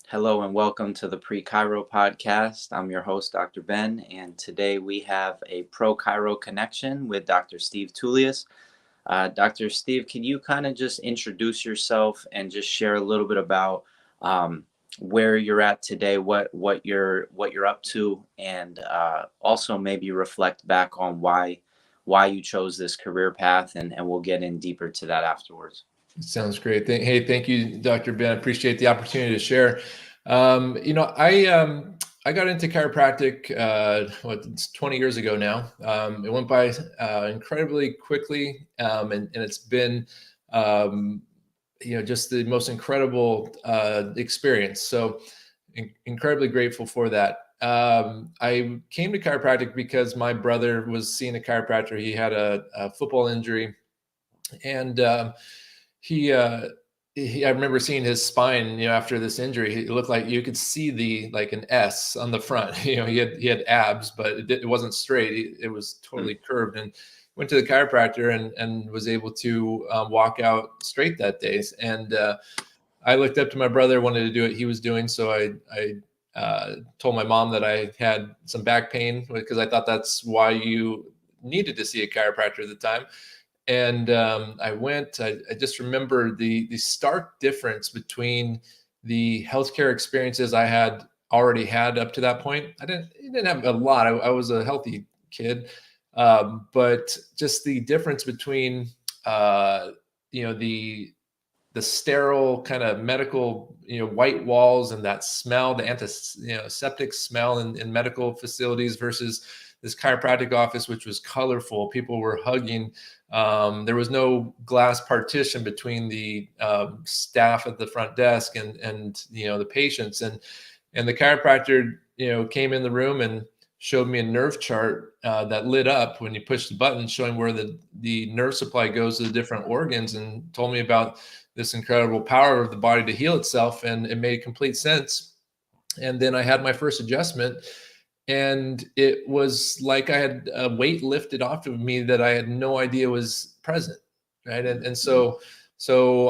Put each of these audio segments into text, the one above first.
Hello and welcome to the PreCairo podcast. I'm your host, Dr. Ben, and today we have a ProCairo connection with Dr. Steve Tullius. Dr. Steve, can you kind of just introduce yourself and just share a little bit about where you're at today, what you're up to, and also maybe reflect back on why you chose this career path, and we'll get in deeper to that afterwards. Sounds great. Thank you, Dr. Ben. I appreciate the opportunity to share. I got into chiropractic 20 years ago now. It went by incredibly quickly, and it's been just the most incredible experience. So incredibly grateful for that. I came to chiropractic because my brother was seeing a chiropractor. He had a football injury, and I remember seeing his spine, after this injury. It looked like you could see like an S on the front. He had abs, but it wasn't straight. It was totally curved. And went to the chiropractor and was able to walk out straight that day. And I looked up to my brother, wanted to do what he was doing. So I told my mom that I had some back pain, because I thought that's why you needed to see a chiropractor at the time. And I went. I just remember the stark difference between the healthcare experiences I had already had up to that point. I didn't have a lot. I was a healthy kid, but just the difference between the sterile kind of medical white walls and that smell, the antiseptic smell in medical facilities, versus this chiropractic office, which was colorful. People were hugging. There was no glass partition between the staff at the front desk and the patients. And the chiropractor came in the room and showed me a nerve chart that lit up when you push the button, showing where the nerve supply goes to the different organs, and told me about this incredible power of the body to heal itself. And it made complete sense. And then I had my first adjustment, and it was like I had a weight lifted off of me that I had no idea was present, right? And so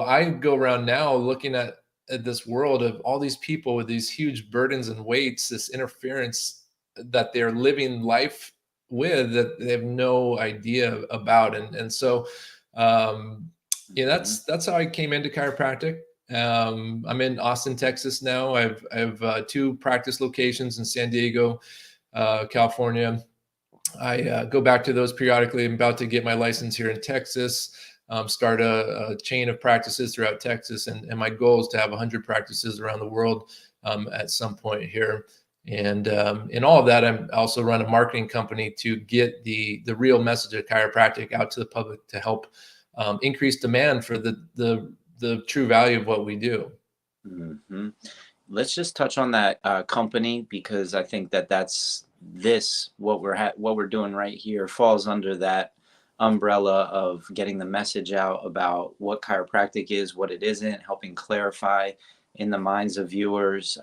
I go around now looking at this world of all these people with these huge burdens and weights, this interference that they're living life with that they have no idea about. And so that's how I came into chiropractic. I'm in Austin, Texas now. I have 2 practice locations in San Diego, California. I go back to those periodically. I'm about to get my license here in Texas, start a chain of practices throughout Texas. And my goal is to have 100 practices around the world at some point here. And in all of that, I also run a marketing company to get the real message of chiropractic out to the public, to help increase demand for the true value of what we do. Mm-hmm. Let's just touch on that company, because I think that's what we're doing right here falls under that umbrella of getting the message out about what chiropractic is, what it isn't, helping clarify in the minds of viewers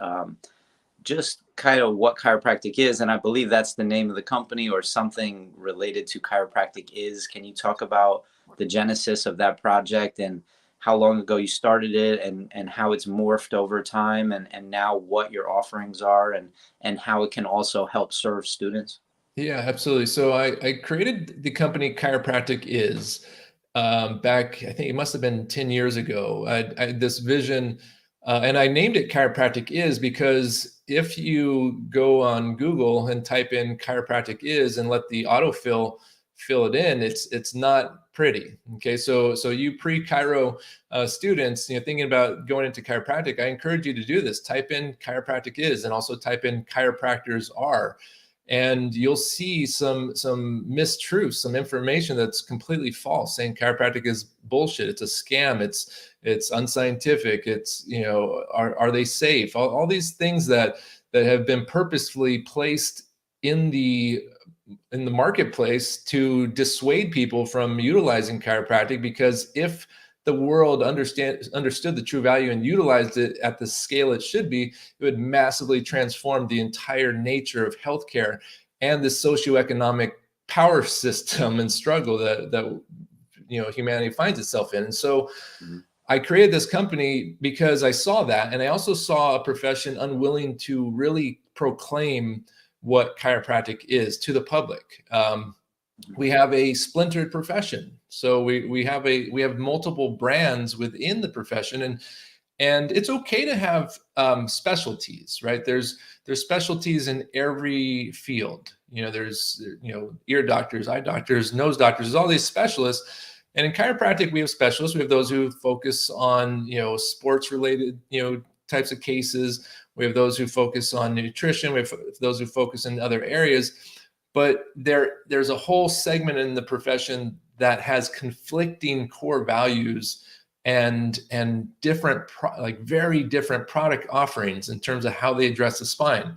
just kind of what chiropractic is. And I believe that's the name of the company, or something related to Chiropractic Is. Can you talk about the genesis of that project, and how long ago you started it, and how it's morphed over time, and now what your offerings are, and how it can also help serve students? Yeah, absolutely. So I created the company Chiropractic Is back, I think it must have been 10 years ago. I had this vision, and I named it Chiropractic Is because if you go on Google and type in Chiropractic Is and let the autofill fill it in, it's not pretty. Okay, so you PreCairo students, thinking about going into chiropractic, I encourage you to do this. Type in Chiropractic Is, and also type in chiropractors are, and you'll see some mistruths, some information that's completely false, saying chiropractic is bullshit, it's a scam, it's unscientific, it's are they safe, all these things that have been purposefully placed in the marketplace to dissuade people from utilizing chiropractic. Because if the world understood the true value and utilized it at the scale it should be, it would massively transform the entire nature of healthcare and the socioeconomic power system and struggle that humanity finds itself in. And so I created this company because I saw that. And I also saw a profession unwilling to really proclaim what chiropractic is to the public. We have a splintered profession. So we have multiple brands within the profession, and it's okay to have specialties, right? There's specialties in every field. There's ear doctors, eye doctors, nose doctors. There's all these specialists. And in chiropractic, we have specialists. We have those who focus on sports related types of cases. We have those who focus on nutrition. We have those who focus in other areas. But there's a whole segment in the profession that has conflicting core values and different very different product offerings in terms of how they address the spine,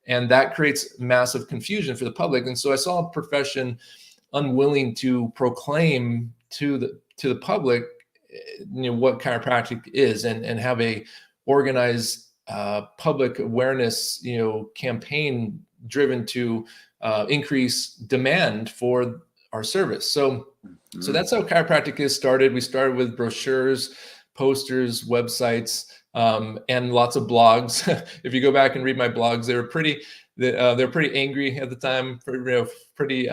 and that creates massive confusion for the public. And so I saw a profession unwilling to proclaim to the public what chiropractic is, and have a organized public awareness campaign driven to increase demand for our service. So that's how Chiropractic Is started. We started with brochures, posters, websites, and lots of blogs. If you go back and read my blogs, they're pretty angry at the time, pretty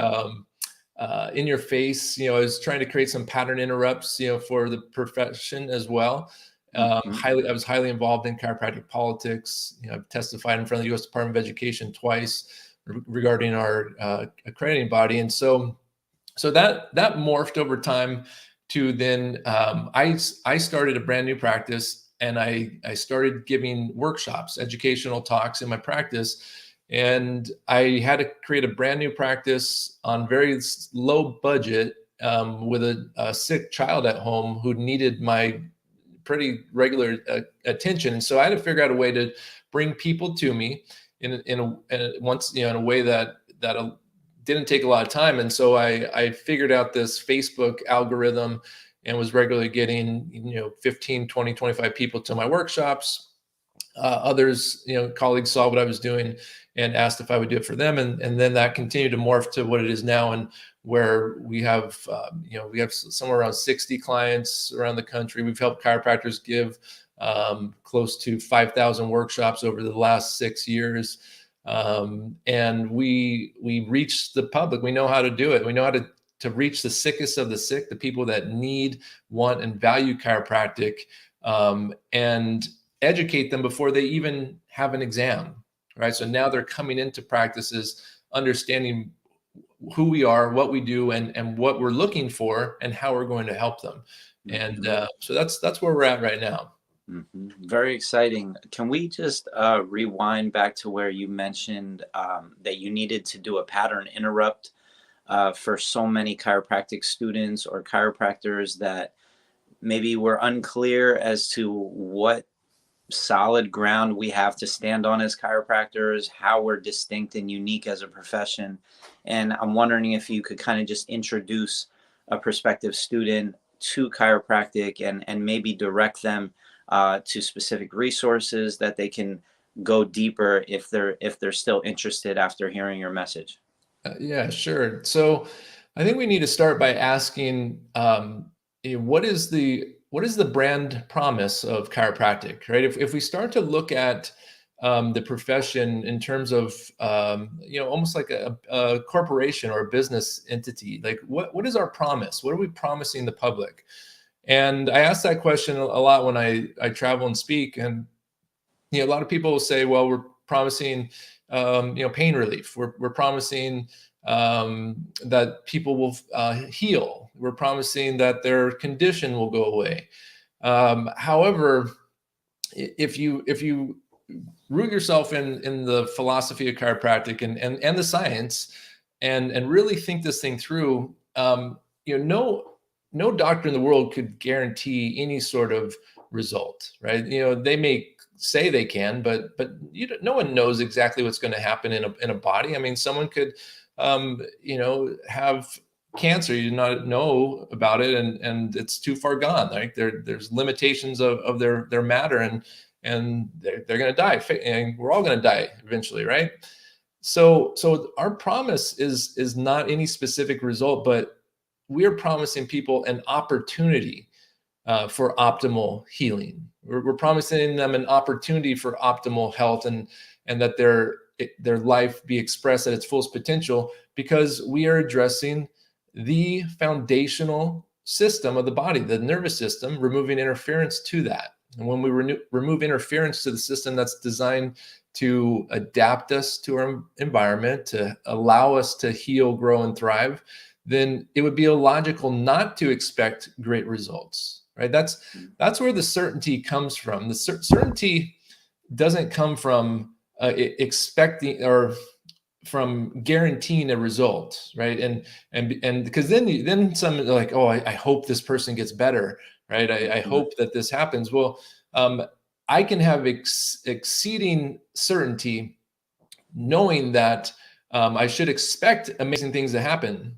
in your face. I was trying to create some pattern interrupts, for the profession as well. I was highly involved in chiropractic politics. I've testified in front of the U.S. Department of Education twice regarding our accrediting body. And so that morphed over time to then I started a brand new practice, and I started giving workshops, educational talks in my practice. And I had to create a brand new practice on very low budget with a sick child at home who needed my pretty regular attention. And so I had to figure out a way to bring people to me in a way that didn't take a lot of time. And so I figured out this Facebook algorithm and was regularly getting 15, 20, 25 people to my workshops. Others, colleagues saw what I was doing and asked if I would do it for them. And then that continued to morph to what it is now, and where we have somewhere around 60 clients around the country. We've helped chiropractors give close to 5,000 workshops over the last 6 years. And we reach the public. We know how to do it. We know how to reach the sickest of the sick, the people that need, want, and value chiropractic, and educate them before they even have an exam, right? So now they're coming into practices, understanding who we are, what we do, and what we're looking for, and how we're going to help them. And so that's where we're at right now. Very exciting. Can we just rewind back to where you mentioned that you needed to do a pattern interrupt for so many chiropractic students or chiropractors that maybe were unclear as to what solid ground we have to stand on as chiropractors, how we're distinct and unique as a profession. And I'm wondering if you could kind of just introduce a prospective student to chiropractic and maybe direct them to specific resources that they can go deeper if they're still interested after hearing your message. Yeah, sure. So I think we need to start by asking, what is the brand promise of chiropractic, right? If we start to look at the profession in terms of, almost like a corporation or a business entity, like what is our promise? What are we promising the public? And I ask that question a lot when I travel and speak. And, a lot of people will say, well, we're promising, pain relief. We're promising that people will heal. We're promising that their condition will go away. However, if you root yourself in the philosophy of chiropractic and the science, and really think this thing through, no doctor in the world could guarantee any sort of result, right? They may say they can, but no one knows exactly what's going to happen in a body. I mean, someone could, have cancer, you do not know about it, and it's too far gone. Like there's limitations of their matter, and they're going to die, and we're all going to die eventually, right? So our promise is not any specific result, but we are promising people an opportunity for optimal healing. We're promising them an opportunity for optimal health, and that their life be expressed at its fullest potential, because we are addressing the foundational system of the body, the nervous system, removing interference to that. And when we remove interference to the system that's designed to adapt us to our environment, to allow us to heal, grow, and thrive, then it would be illogical not to expect great results, right? That's where the certainty comes from. The certainty doesn't come from expecting or from guaranteeing a result, right? And because then some are like, oh, I hope this person gets better, right? I hope that this happens. Well, I can have exceeding certainty, knowing that I should expect amazing things to happen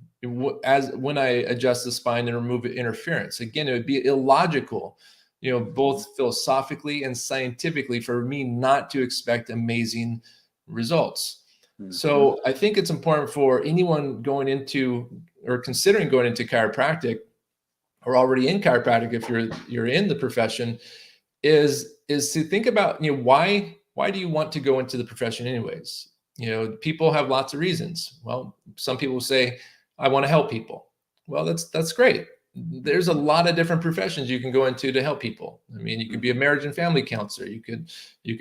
as when I adjust the spine and remove interference. Again, it would be illogical, both philosophically and scientifically, for me not to expect amazing results. So I think it's important for anyone going into or considering going into chiropractic, or already in chiropractic if you're in the profession, is to think about, why do you want to go into the profession anyways? People have lots of reasons. Well, some people say, I want to help people. Well, that's great. There's a lot of different professions you can go into to help people. I mean, you could be a marriage and family counselor. You could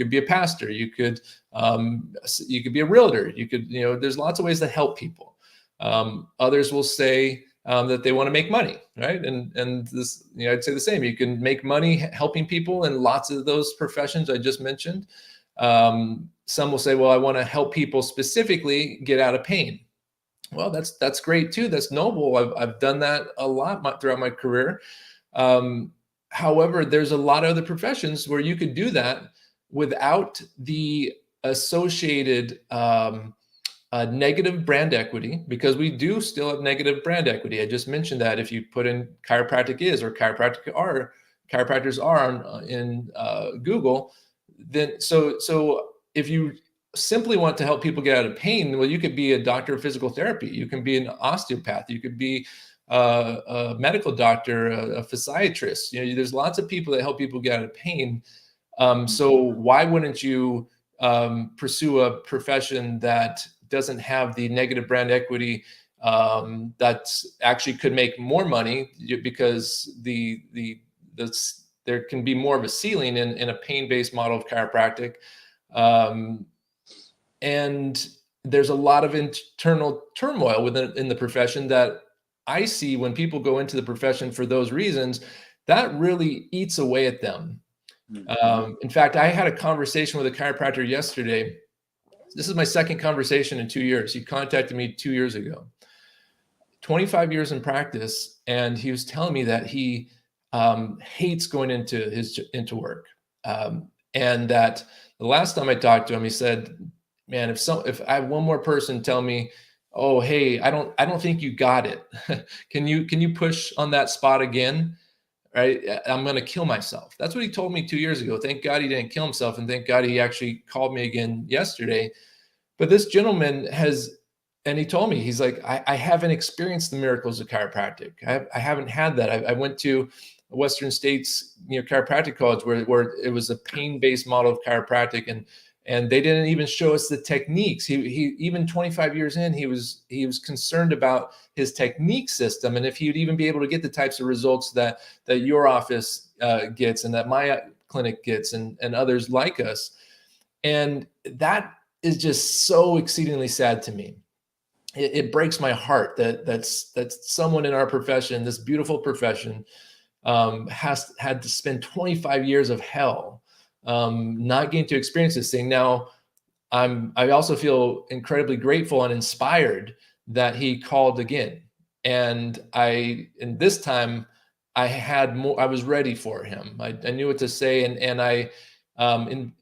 be a pastor. You could be a realtor. There's lots of ways to help people. Others will say that they want to make money, right? And this, I'd say the same. You can make money helping people in lots of those professions I just mentioned. Some will say, well, I want to help people specifically get out of pain. Well, that's great too. That's noble. I've done that a lot throughout my career. However, there's a lot of other professions where you could do that without the associated negative brand equity, because we do still have negative brand equity. I just mentioned that if you put in Chiropractic Is or Chiropractors are in Google, then so if you simply want to help people get out of pain, well, you could be a doctor of physical therapy. You can be an osteopath. You could be a medical doctor, a physiatrist. There's lots of people that help people get out of pain. So why wouldn't you pursue a profession that doesn't have the negative brand equity that actually could make more money, because there can be more of a ceiling in a pain-based model of chiropractic. And there's a lot of internal turmoil in the profession that I see when people go into the profession for those reasons. That really eats away at them. In fact, I had a conversation with a chiropractor yesterday. This is my second conversation in 2 years. He contacted me 2 years ago. 25 years in practice, and he was telling me that he hates going into work, and that the last time I talked to him, he said, man, if I have one more person tell me, oh, hey, I don't think you got it. Can you push on that spot again? Right? I'm going to kill myself. That's what he told me 2 years ago. Thank God he didn't kill himself. And thank God he actually called me again yesterday. But this gentleman and he told me, he's like, I haven't experienced the miracles of chiropractic. I haven't had that. I went to Western States, chiropractic college where it was a pain-based model of chiropractic, and they didn't even show us the techniques. He even 25 years in, he was concerned about his technique system, and if he would even be able to get the types of results that your office gets, and that my clinic gets, and others like us. And that is just so exceedingly sad to me. It breaks my heart that someone in our profession, this beautiful profession, has had to spend 25 years of hell not getting to experience this thing. Now, I also feel incredibly grateful and inspired that he called again, and this time I had more. I was ready for him. I knew what to say, and I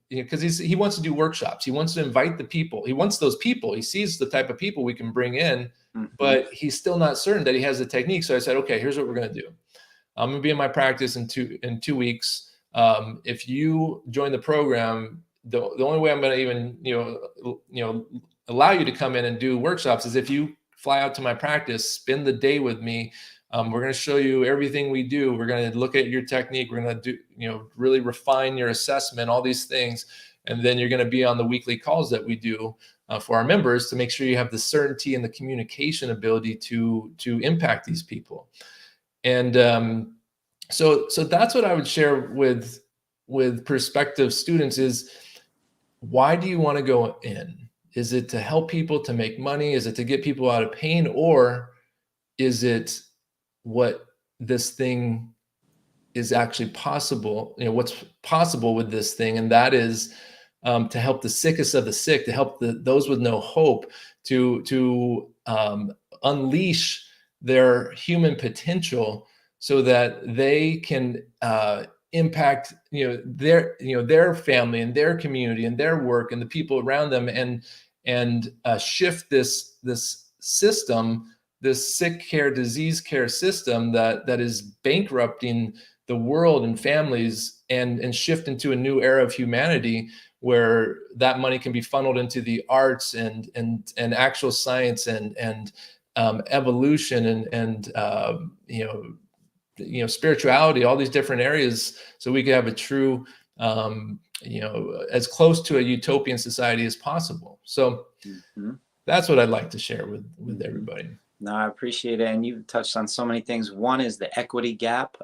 because he wants to do workshops. He wants to invite the people. He wants those people. He sees the type of people we can bring in, but he's still not certain that he has the technique. So I said, okay, here's what we're going to do. I'm going to be in my practice in two weeks. If you join the program, the only way I'm going to even allow you to come in and do workshops is if you fly out to my practice, spend the day with me, We're going to show you everything we do. We're going to look at your technique. We're going to do, really refine your assessment, all these things. And then you're going to be on the weekly calls that we do for our members to make sure you have the certainty and the communication ability to impact these people. And so that's what I would share with prospective students is, why do you want to go in? Is it to help people to make money? Is it to get people out of pain? Or is it what this thing is actually possible, what's possible with this thing? And that is to help the sickest of the sick, to help those with no hope, to unleash their human potential so that they can impact their family and their community and their work and the people around them, and shift this system, this sick care, disease care system that is bankrupting the world and families, and shift into a new era of humanity where that money can be funneled into the arts and actual science and evolution and spirituality, all these different areas, so we can have a true as close to a utopian society as possible. So that's what I'd like to share with everybody. No, I appreciate it. And you touched on so many things. One is the equity gap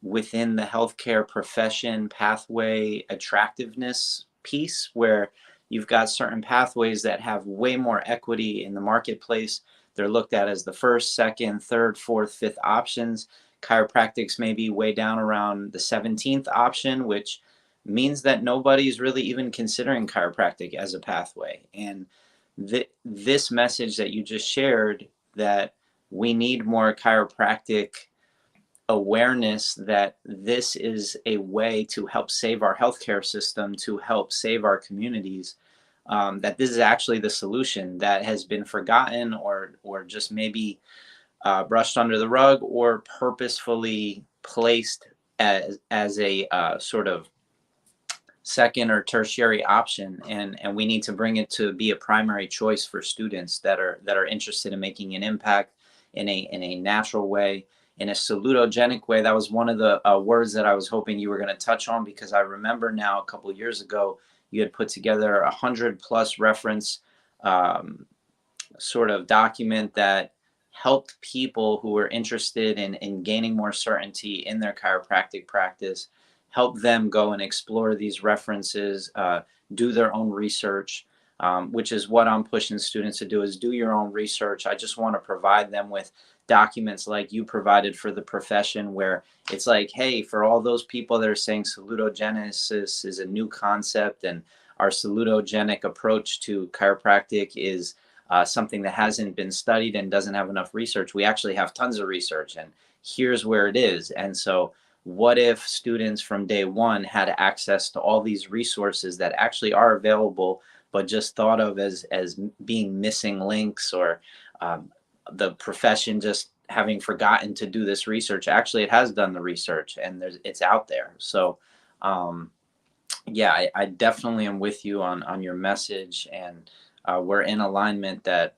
within the healthcare profession pathway attractiveness piece, where you've got certain pathways that have way more equity in the marketplace. They're looked at as the first, second, third, fourth, fifth options. Chiropractic's maybe way down around the 17th option, which means that nobody's really even considering chiropractic as a pathway. And this message that you just shared, that we need more chiropractic awareness, that this is a way to help save our healthcare system, to help save our communities, that this is actually the solution that has been forgotten or just maybe brushed under the rug, or purposefully placed as a sort of second or tertiary option, and we need to bring it to be a primary choice for students that are interested in making an impact in a natural way, in a salutogenic way. That was one of the words that I was hoping you were going to touch on, because I remember now a couple of years ago you had put together 100+ reference sort of document that helped people who were interested in gaining more certainty in their chiropractic practice, help them go and explore these references, do their own research, which is what I'm pushing students to do, is do your own research. I just want to provide them with documents like you provided for the profession, where it's like, hey, for all those people that are saying salutogenesis is a new concept and our salutogenic approach to chiropractic is something that hasn't been studied and doesn't have enough research, we actually have tons of research, and here's where it is. And so what if students from day one had access to all these resources that actually are available, but just thought of as being missing links, or the profession just having forgotten to do this research? Actually, it has done the research, and it's out there. So yeah, I definitely am with you on your message, and we're in alignment that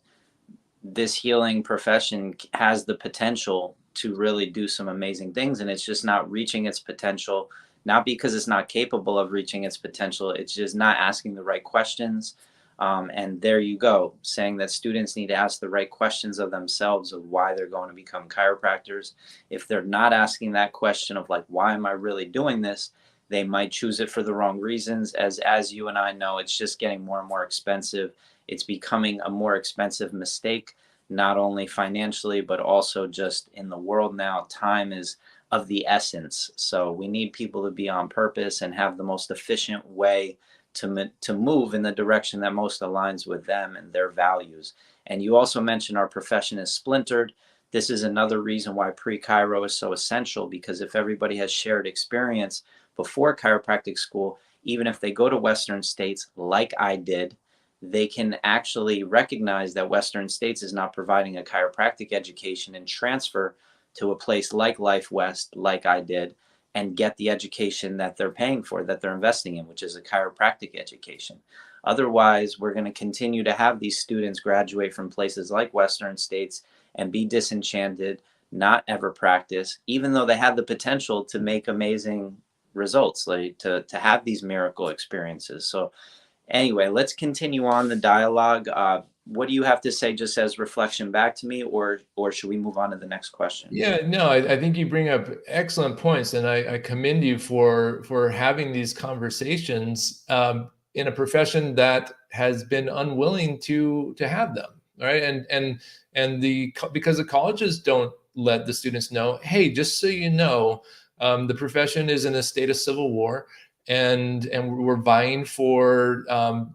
this healing profession has the potential to really do some amazing things, and it's just not reaching its potential, not because it's not capable of reaching its potential, it's just not asking the right questions. And there you go, saying that students need to ask the right questions of themselves of why they're going to become chiropractors. If they're not asking that question of like, why am I really doing this, they might choose it for the wrong reasons. As you and I know, it's just getting more and more expensive. It's becoming a more expensive mistake, not only financially, but also just in the world now. Time is of the essence. So we need people to be on purpose and have the most efficient way to move in the direction that most aligns with them and their values. And you also mentioned our profession is splintered. This is another reason why PreCairo is so essential, because if everybody has shared experience before chiropractic school, even if they go to Western states like I did, they can actually recognize that Western states is not providing a chiropractic education and transfer to a place like Life West, like I did, and get the education that they're paying for, that they're investing in, which is a chiropractic education. Otherwise, we're going to continue to have these students graduate from places like Western states and be disenchanted, not ever practice, even though they have the potential to make amazing results, like to have these miracle experiences. So anyway, let's continue on the dialogue. What do you have to say just as reflection back to me, or should we move on to the next question? Yeah, no, I think you bring up excellent points, and I commend you for having these conversations in a profession that has been unwilling to have them, right? And because the colleges don't let the students know, hey, just so you know, the profession is in a state of civil war, and we're vying for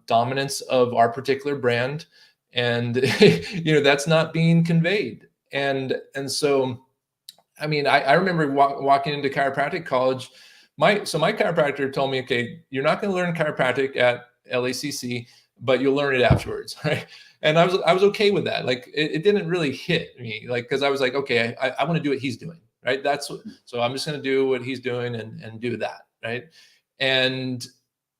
dominance of our particular brand, and that's not being conveyed, and so. I mean, I remember walking into chiropractic college. My chiropractor told me, okay, you're not going to learn chiropractic at LACC, but you'll learn it afterwards, right? And I was okay with that. Like it didn't really hit me, like because I was like, okay, I want to do what he's doing, right? So I'm just going to do what he's doing and do that, right? And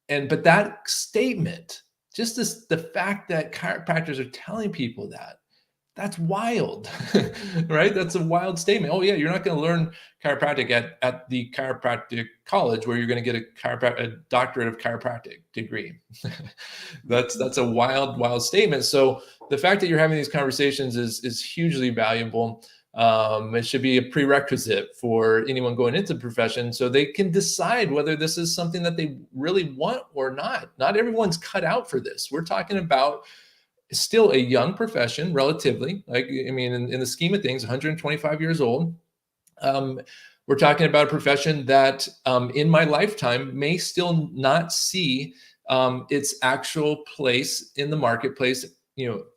but that statement, just the fact that chiropractors are telling people that's wild, right? That's a wild statement. Oh yeah, you're not going to learn chiropractic at the chiropractic college where you're going to get a doctorate of chiropractic degree. That's a wild statement. So the fact that you're having these conversations is hugely valuable. It should be a prerequisite for anyone going into the profession so they can decide whether this is something that they really want or not. Not everyone's cut out for this. We're talking about still a young profession, relatively. Like, I mean, in the scheme of things, 125 years old. We're talking about a profession that in my lifetime may still not see its actual place in the marketplace,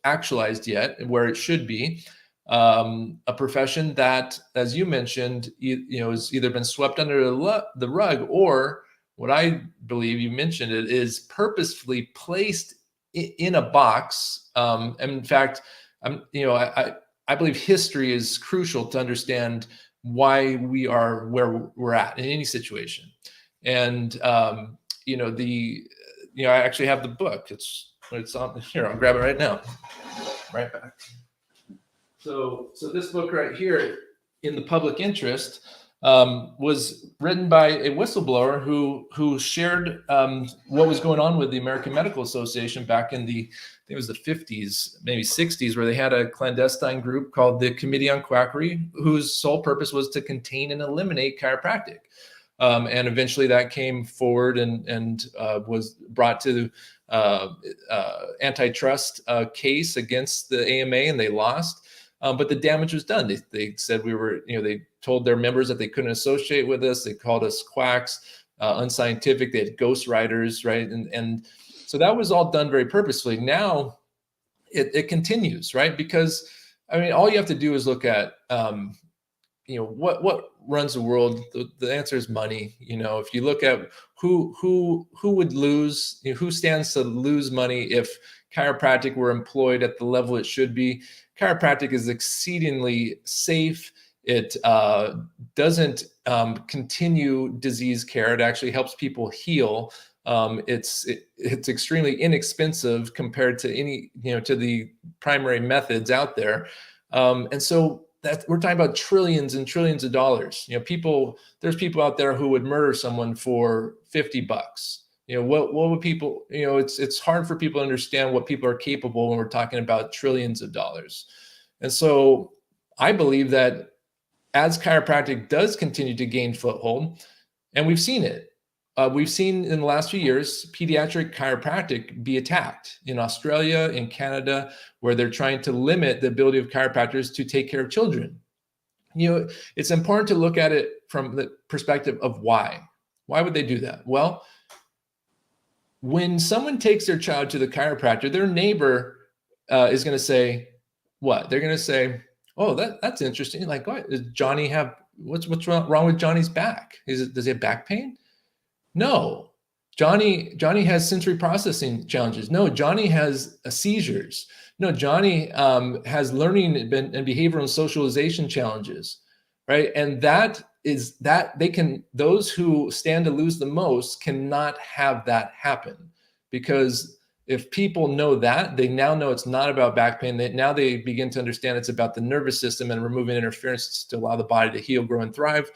actualized yet, where it should be. A profession that, as you mentioned, has either been swept under the rug, or what I believe you mentioned it is purposefully placed in a box. And in fact, I believe history is crucial to understand why we are where we're at in any situation. And I actually have the book. It's on here. I'll grab it right now. Right back. So this book right here, In the Public Interest, was written by a whistleblower who shared what was going on with the American Medical Association back in I think it was the 50s, maybe 60s, where they had a clandestine group called the Committee on Quackery, whose sole purpose was to contain and eliminate chiropractic. And eventually that came forward and was brought to antitrust case against the AMA, and they lost. But the damage was done. They said they told their members that they couldn't associate with us. They called us quacks, unscientific. They had ghostwriters, right? And so that was all done very purposefully. Now it continues, right? Because I mean, all you have to do is look at, what runs the world. The answer is money. If you look at who would lose, who stands to lose money if chiropractic were employed at the level it should be. Chiropractic is exceedingly safe. It doesn't continue disease care. It actually helps people heal. It's extremely inexpensive compared to to the primary methods out there. And so we're talking about trillions and trillions of dollars. There's people out there who would murder someone for $50. What would people, it's hard for people to understand what people are capable when we're talking about trillions of dollars. And so I believe that as chiropractic does continue to gain foothold, and we've seen it, we've seen in the last few years, pediatric chiropractic be attacked in Australia, in Canada, where they're trying to limit the ability of chiropractors to take care of children. It's important to look at it from the perspective of why. Why would they do that? Well, when someone takes their child to the chiropractor, their neighbor is going to say, what? They're going to say, oh, that's interesting. Like, what does Johnny have? What's wrong with Johnny's back? Does he have back pain? No. Johnny has sensory processing challenges. No, Johnny has seizures. No, Johnny has learning and behavioral and socialization challenges, right? And those who stand to lose the most cannot have that happen, because If people know that, they now know it's not about back pain. Now they begin to understand it's about the nervous system and removing interference to allow the body to heal, grow, and thrive.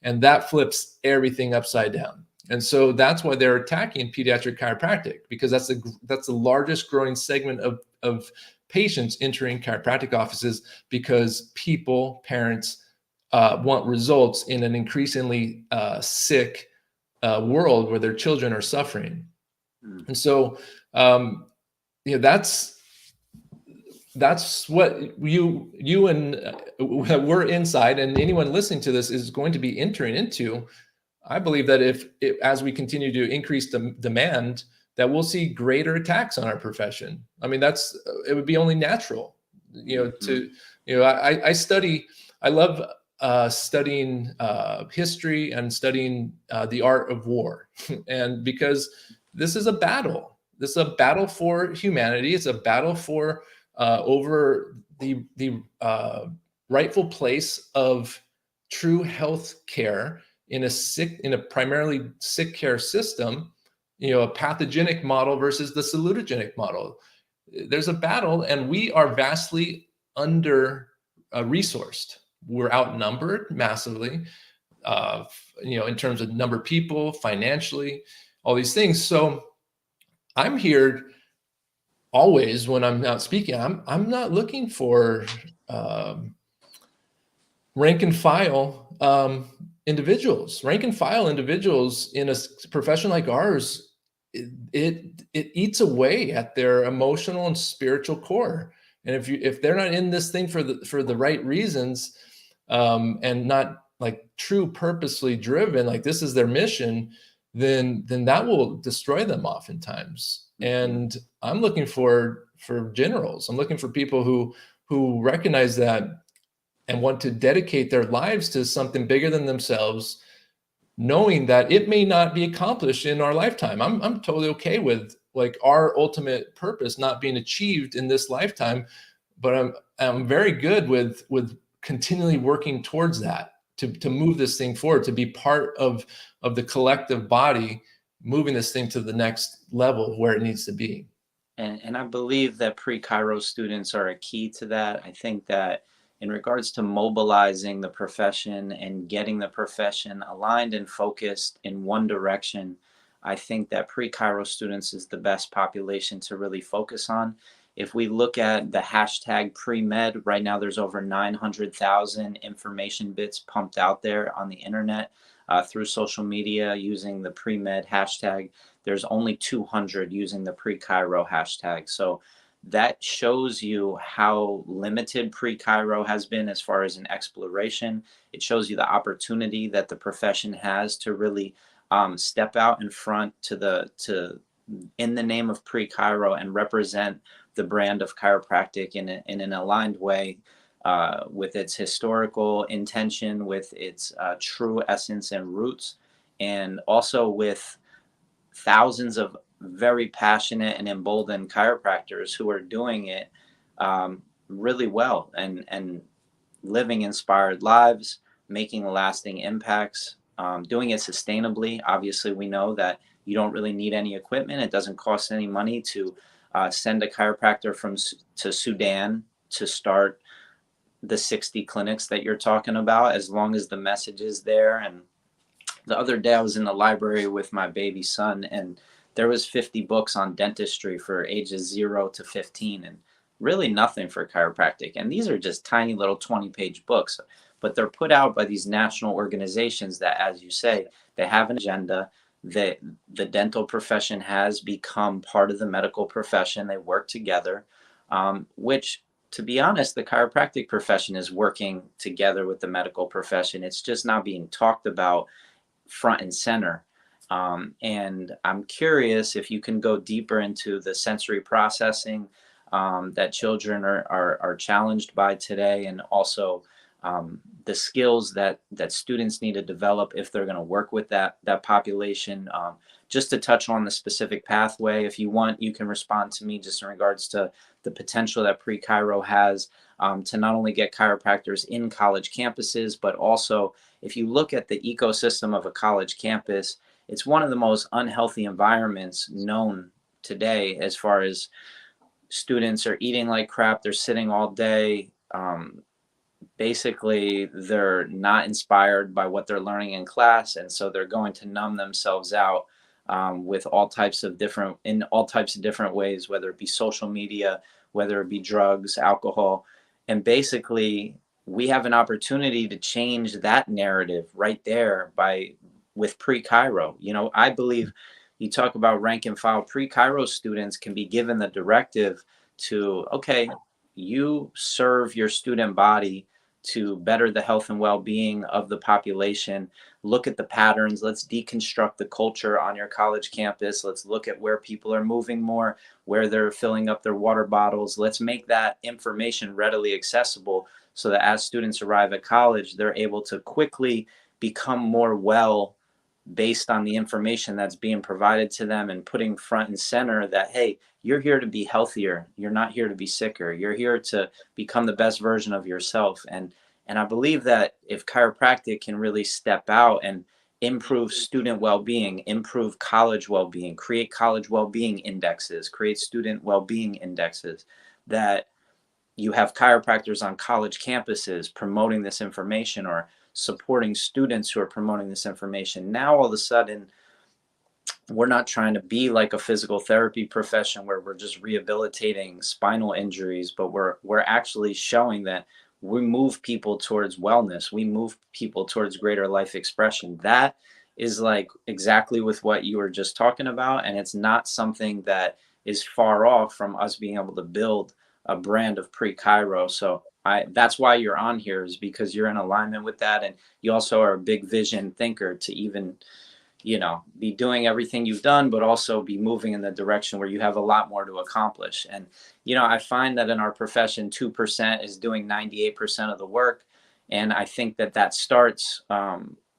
And that flips everything upside down. And so that's why they're attacking pediatric chiropractic, because that's the largest growing segment of patients entering chiropractic offices, because parents want results in an increasingly sick world where their children are suffering. And so, that's what you and we're inside, and anyone listening to this is going to be entering into. I believe that as we continue to increase the demand, that we'll see greater attacks on our profession. I mean, it would be only natural, I love studying history and studying the art of war. And because this is a battle for humanity. It's a battle for over the rightful place of true health care in a primarily sick care system, a pathogenic model versus the salutogenic model. There's a battle, and we are vastly under resourced. We're outnumbered massively, in terms of number of people, financially, all these things. So I'm here always when I'm out speaking. I'm not looking for rank and file individuals. Rank and file individuals in a profession like ours, it eats away at their emotional and spiritual core. And if they're not in this thing for the right reasons, and not like true purposely driven, like this is their mission, then that will destroy them oftentimes. And I'm looking for generals. I'm looking for people who recognize that and want to dedicate their lives to something bigger than themselves, knowing that it may not be accomplished in our lifetime. I'm totally okay with like our ultimate purpose not being achieved in this lifetime, but I'm very good with continually working towards that, to move this thing forward, to be part of the collective body, moving this thing to the next level where it needs to be. And I believe that PreCairo students are a key to that. I think that in regards to mobilizing the profession and getting the profession aligned and focused in one direction, I think that PreCairo students is the best population to really focus on. If we look at the hashtag pre-med, right now there's over 900,000 information bits pumped out there on the internet through social media using the pre-med hashtag. There's only 200 using the PreCairo hashtag. So that shows you how limited PreCairo has been as far as an exploration. It shows you the opportunity that the profession has to really step out in front in the name of PreCairo and represent the brand of chiropractic in an aligned way, with its historical intention, with its true essence and roots, and also with thousands of very passionate and emboldened chiropractors who are doing it really well and living inspired lives, making lasting impacts, doing it sustainably. Obviously, we know that you don't really need any equipment. It doesn't cost any money to send a chiropractor to Sudan to start the 60 clinics that you're talking about, as long as the message is there. And the other day I was in the library with my baby son, and there was 50 books on dentistry for ages 0 to 15, and really nothing for chiropractic. And these are just tiny little 20-page books, but they're put out by these national organizations that, as you say, they have an agenda. The dental profession has become part of the medical profession. They work together, which, to be honest, the chiropractic profession is working together with the medical profession. It's just not being talked about front and center. And I'm curious if you can go deeper into the sensory processing that children are challenged by today, and also the skills that students need to develop if they're going to work with that population. Just to touch on the specific pathway, if you want, you can respond to me just in regards to the potential that PreCairo has to not only get chiropractors in college campuses, but also if you look at the ecosystem of a college campus, it's one of the most unhealthy environments known today, as far as students are eating like crap, they're sitting all day. Basically, they're not inspired by what they're learning in class, and so they're going to numb themselves out with all types of different ways, whether it be social media, whether it be drugs, alcohol. And basically, we have an opportunity to change that narrative right there by with PreCairo. I believe you talk about rank and file. PreCairo students can be given the directive to, okay, you serve your student body to better the health and well-being of the population. Look at the patterns. Let's deconstruct the culture on your college campus. Let's look at where people are moving more, where they're filling up their water bottles. Let's make that information readily accessible so that as students arrive at college, they're able to quickly become more well based on the information that's being provided to them, and putting front and center that, hey, you're here to be healthier. You're not here to be sicker. You're here to become the best version of yourself. And I believe that if chiropractic can really step out and improve student well-being, improve college well-being, create college well-being indexes, create student well-being indexes, that you have chiropractors on college campuses promoting this information, or supporting students who are promoting this information. Now, all of a sudden, we're not trying to be like a physical therapy profession where we're just rehabilitating spinal injuries, but we're actually showing that we move people towards wellness. We move people towards greater life expression. That is like exactly with what you were just talking about. And it's not something that is far off from us being able to build a brand of PreCairo. So that's why you're on here, is because you're in alignment with that. And you also are a big vision thinker to even, be doing everything you've done, but also be moving in the direction where you have a lot more to accomplish. And, I find that in our profession, 2% is doing 98% of the work. And I think that starts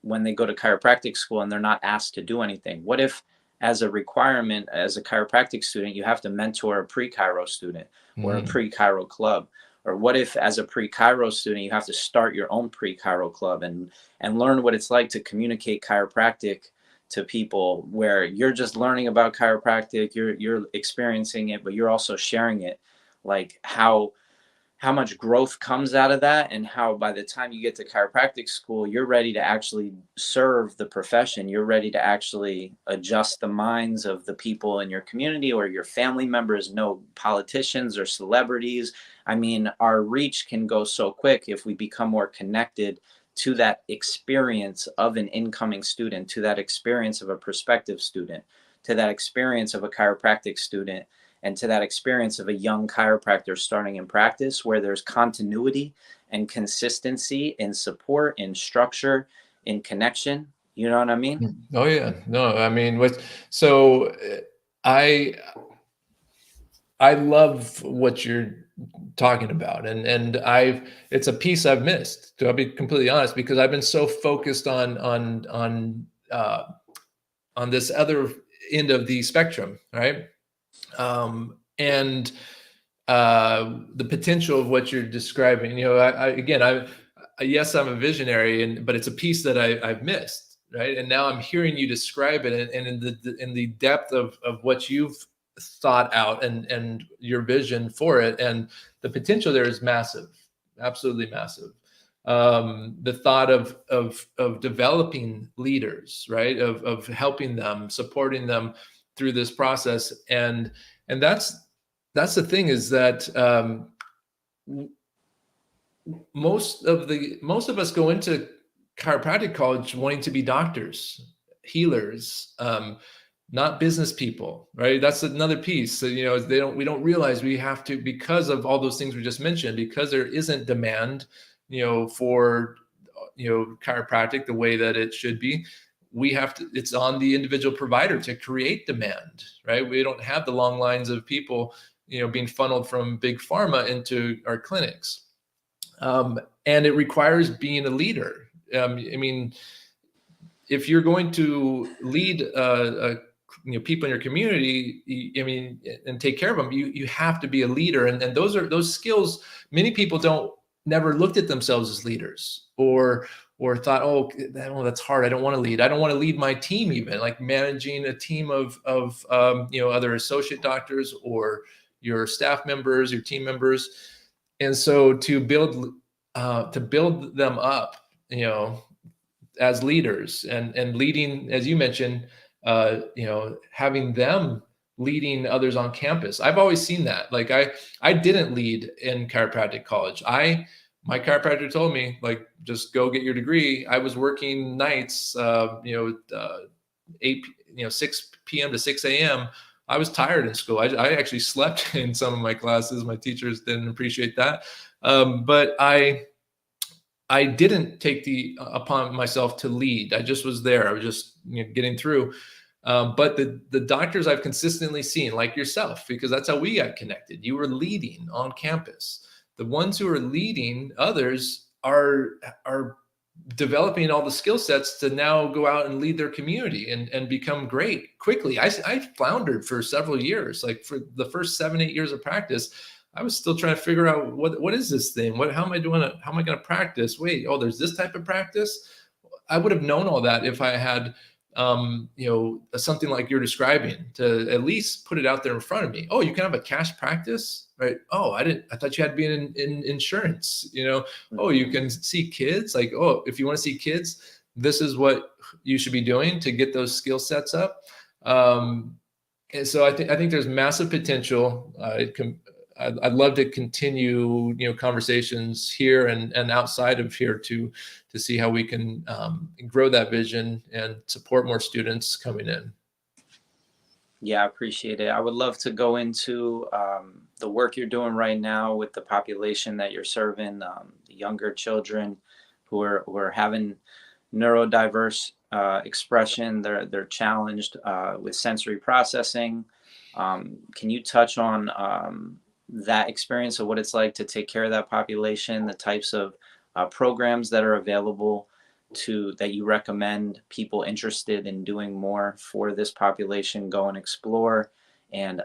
when they go to chiropractic school and they're not asked to do anything. What if, as a requirement, as a chiropractic student, you have to mentor a PreCairo student or a PreCairo club? Or what if, as a PreCairo student, you have to start your own PreCairo club and learn what it's like to communicate chiropractic to people, where you're just learning about chiropractic, you're experiencing it, but you're also sharing it. Like how much growth comes out of that, and how by the time you get to chiropractic school, you're ready to actually serve the profession. You're ready to actually adjust the minds of the people in your community or your family members, no politicians or celebrities. I mean, our reach can go so quick if we become more connected to that experience of an incoming student, to that experience of a prospective student, to that experience of a chiropractic student, and to that experience of a young chiropractor starting in practice, where there's continuity and consistency in support, in structure, in connection. You know what I mean? Oh yeah, no, I mean, so I I love what you're talking about, and it's a piece I've missed. To be completely honest, because I've been so focused on this other end of the spectrum, right? And the potential of what you're describing. Yes, I'm a visionary, but it's a piece that I've missed, right? And now I'm hearing you describe it, and in the depth of what you've thought out, and your vision for it, and the potential there is massive, absolutely massive. The thought of developing leaders, right? Of helping them, supporting them through this process, and that's the thing, is that most of us go into chiropractic college wanting to be doctors, healers, not business people, right? That's another piece. So, we don't realize we have to, because of all those things we just mentioned, because there isn't demand, for chiropractic the way that it should be. It's on the individual provider to create demand, right? We don't have the long lines of people, being funneled from big pharma into our clinics. And it requires being a leader. If you're going to lead people in your community, and take care of them, you have to be a leader. And those skills, many people never looked at themselves as leaders, or or thought, oh, that's hard. I don't want to lead. I don't want to lead my team, even like managing a team of other associate doctors or your staff members, your team members. And so to build them up, as leaders and leading, as you mentioned, having them leading others on campus. I've always seen that. Like I didn't lead in chiropractic college. My chiropractor told me, like, just go get your degree. I was working nights, 6 p.m. to 6 a.m. I was tired in school. I actually slept in some of my classes. My teachers didn't appreciate that. But I didn't take upon myself to lead. I just was there. I was just getting through. But the doctors I've consistently seen, like yourself, because that's how we got connected. You were leading on campus. The ones who are leading others are developing all the skill sets to now go out and lead their community and become great quickly. I floundered for several years. Like for the first 7-8 years of practice, I was still trying to figure out what is this thing? How am I doing it? How am I going to practice? Wait, oh, there's this type of practice. I would have known all that if I had something like you're describing, to at least put it out there in front of me. Oh, you can have a cash practice, right? Oh, I thought you had to be in insurance, Oh, you can see kids. Like, oh, if you want to see kids, this is what you should be doing to get those skill sets up. And so I think there's massive potential. I'd love to continue, conversations here and outside of here to see how we can grow that vision and support more students coming in. Yeah, I appreciate it. I would love to go into the work you're doing right now with the population that you're serving, the younger children who are having neurodiverse expression. They're challenged with sensory processing. Can you touch on that experience of what it's like to take care of that population, the types of programs that are available that you recommend people interested in doing more for this population go and explore, and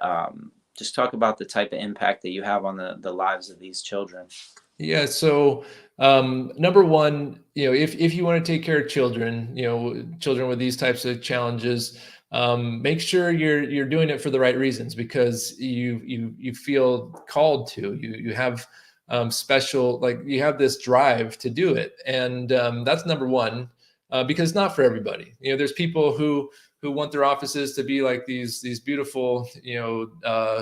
just talk about the type of impact that you have on the lives of these children? Yeah. So number one, if you want to take care of children, children with these types of challenges, make sure you're doing it for the right reasons, because you feel called to. You have special, like you have this drive to do it, and that's number one, because it's not for everybody. There's people who want their offices to be like these beautiful,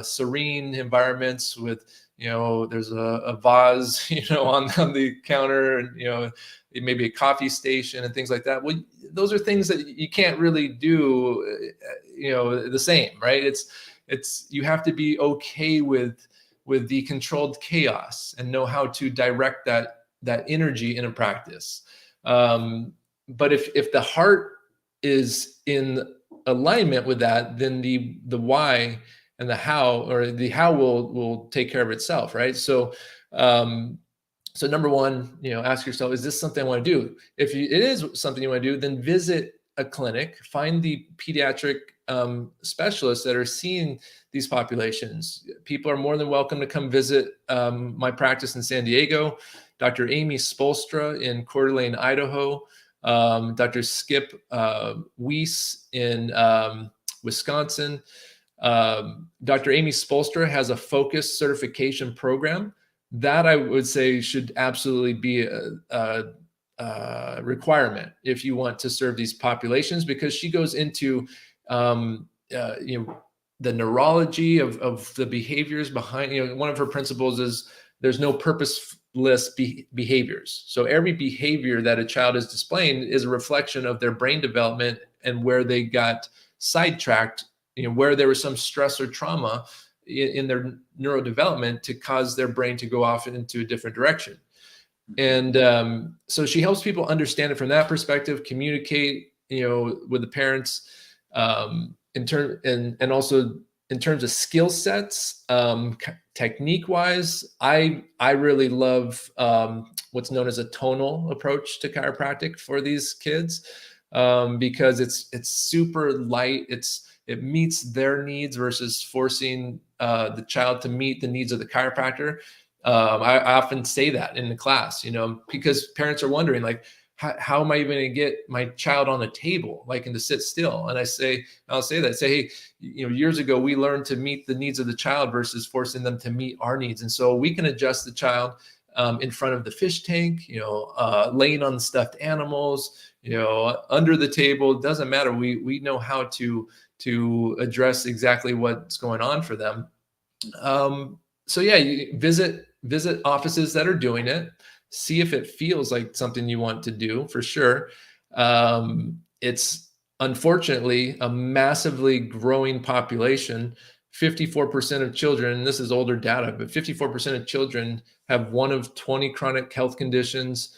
serene environments with, there's a vase, on the counter, and maybe a coffee station and things like that. Well, those are things that you can't really do, the same, right? It's you have to be okay with the controlled chaos and know how to direct that energy in a practice. But if the heart is in alignment with that, then the why and the how, or the how will take care of itself, right? So number one, ask yourself, is this something I want to do? If it is something you want to do, then visit a clinic, find the pediatric specialists that are seeing these populations. People are more than welcome to come visit my practice in San Diego. Dr. Amy Spolstra in Coeur d'Alene, Idaho. Dr. Skip Weiss in Wisconsin. Dr. Amy Spolstra has a focused certification program that I would say should absolutely be a requirement if you want to serve these populations, because she goes into the neurology of the behaviors behind. One of her principles is there's no purposeless behaviors. So every behavior that a child is displaying is a reflection of their brain development and where they got sidetracked, where there was some stress or trauma in their neurodevelopment to cause their brain to go off into a different direction. And so she helps people understand it from that perspective, communicate, with the parents, and also in terms of skill sets, technique wise, I really love what's known as a tonal approach to chiropractic for these kids, because it's super light. It meets their needs versus forcing the child to meet the needs of the chiropractor. I often say that in the class, because parents are wondering, like, how am I even going to get my child on the table, like, and to sit still? And I'll say that, say, hey, years ago, we learned to meet the needs of the child versus forcing them to meet our needs. And so we can adjust the child in front of the fish tank, laying on the stuffed animals, under the table. It doesn't matter. We know how to address exactly what's going on for them. So yeah, you visit offices that are doing it, see if it feels like something you want to do, for sure. It's unfortunately a massively growing population. 54% of children, and this is older data, but 54% of children have one of 20 chronic health conditions,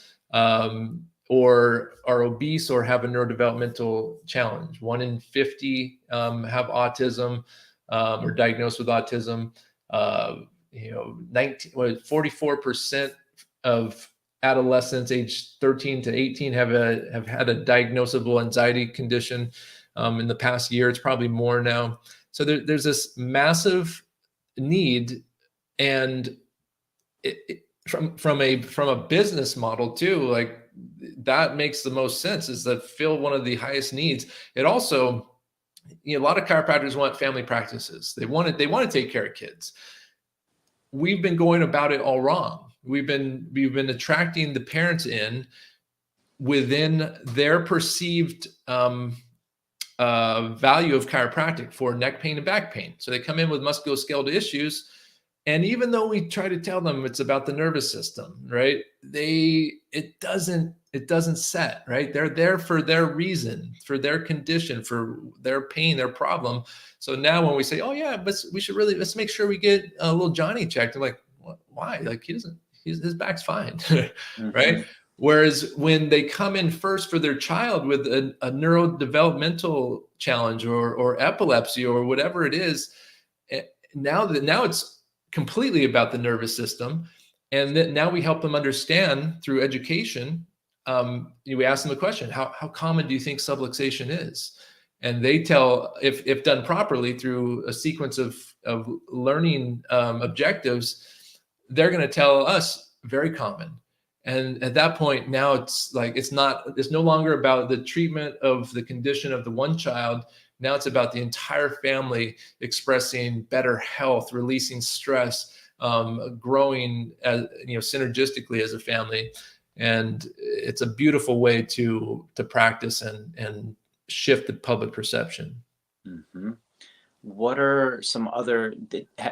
or are obese or have a neurodevelopmental challenge. 1 in 50 have autism, or diagnosed with autism. 44% of adolescents aged 13 to 18 have had a diagnosable anxiety condition in the past year. It's probably more now. So there's this massive need, and from a business model too, like, that makes the most sense, is that fill one of the highest needs. It also, a lot of chiropractors want family practices. They want to take care of kids. We've been going about it all wrong. We've been attracting the parents in within their perceived value of chiropractic for neck pain and back pain. So they come in with musculoskeletal issues, and even though we try to tell them it's about the nervous system, right? It doesn't set, right? They're there for their reason, for their condition, for their pain, their problem. So now when we say, oh yeah, but let's make sure we get a little Johnny checked. They're like, why? Like, his back's fine, right? Whereas when they come in first for their child with a neurodevelopmental challenge or epilepsy or whatever it is, now it's completely about the nervous system. And then now we help them understand through education. We ask them the question, how common do you think subluxation is? And they tell, if done properly through a sequence of learning objectives, they're going to tell us very common. And at that point, now it's no longer about the treatment of the condition of the one child. Now it's about the entire family expressing better health, releasing stress, growing synergistically as a family. And it's a beautiful way to practice and shift the public perception. Mm-hmm. What are some other,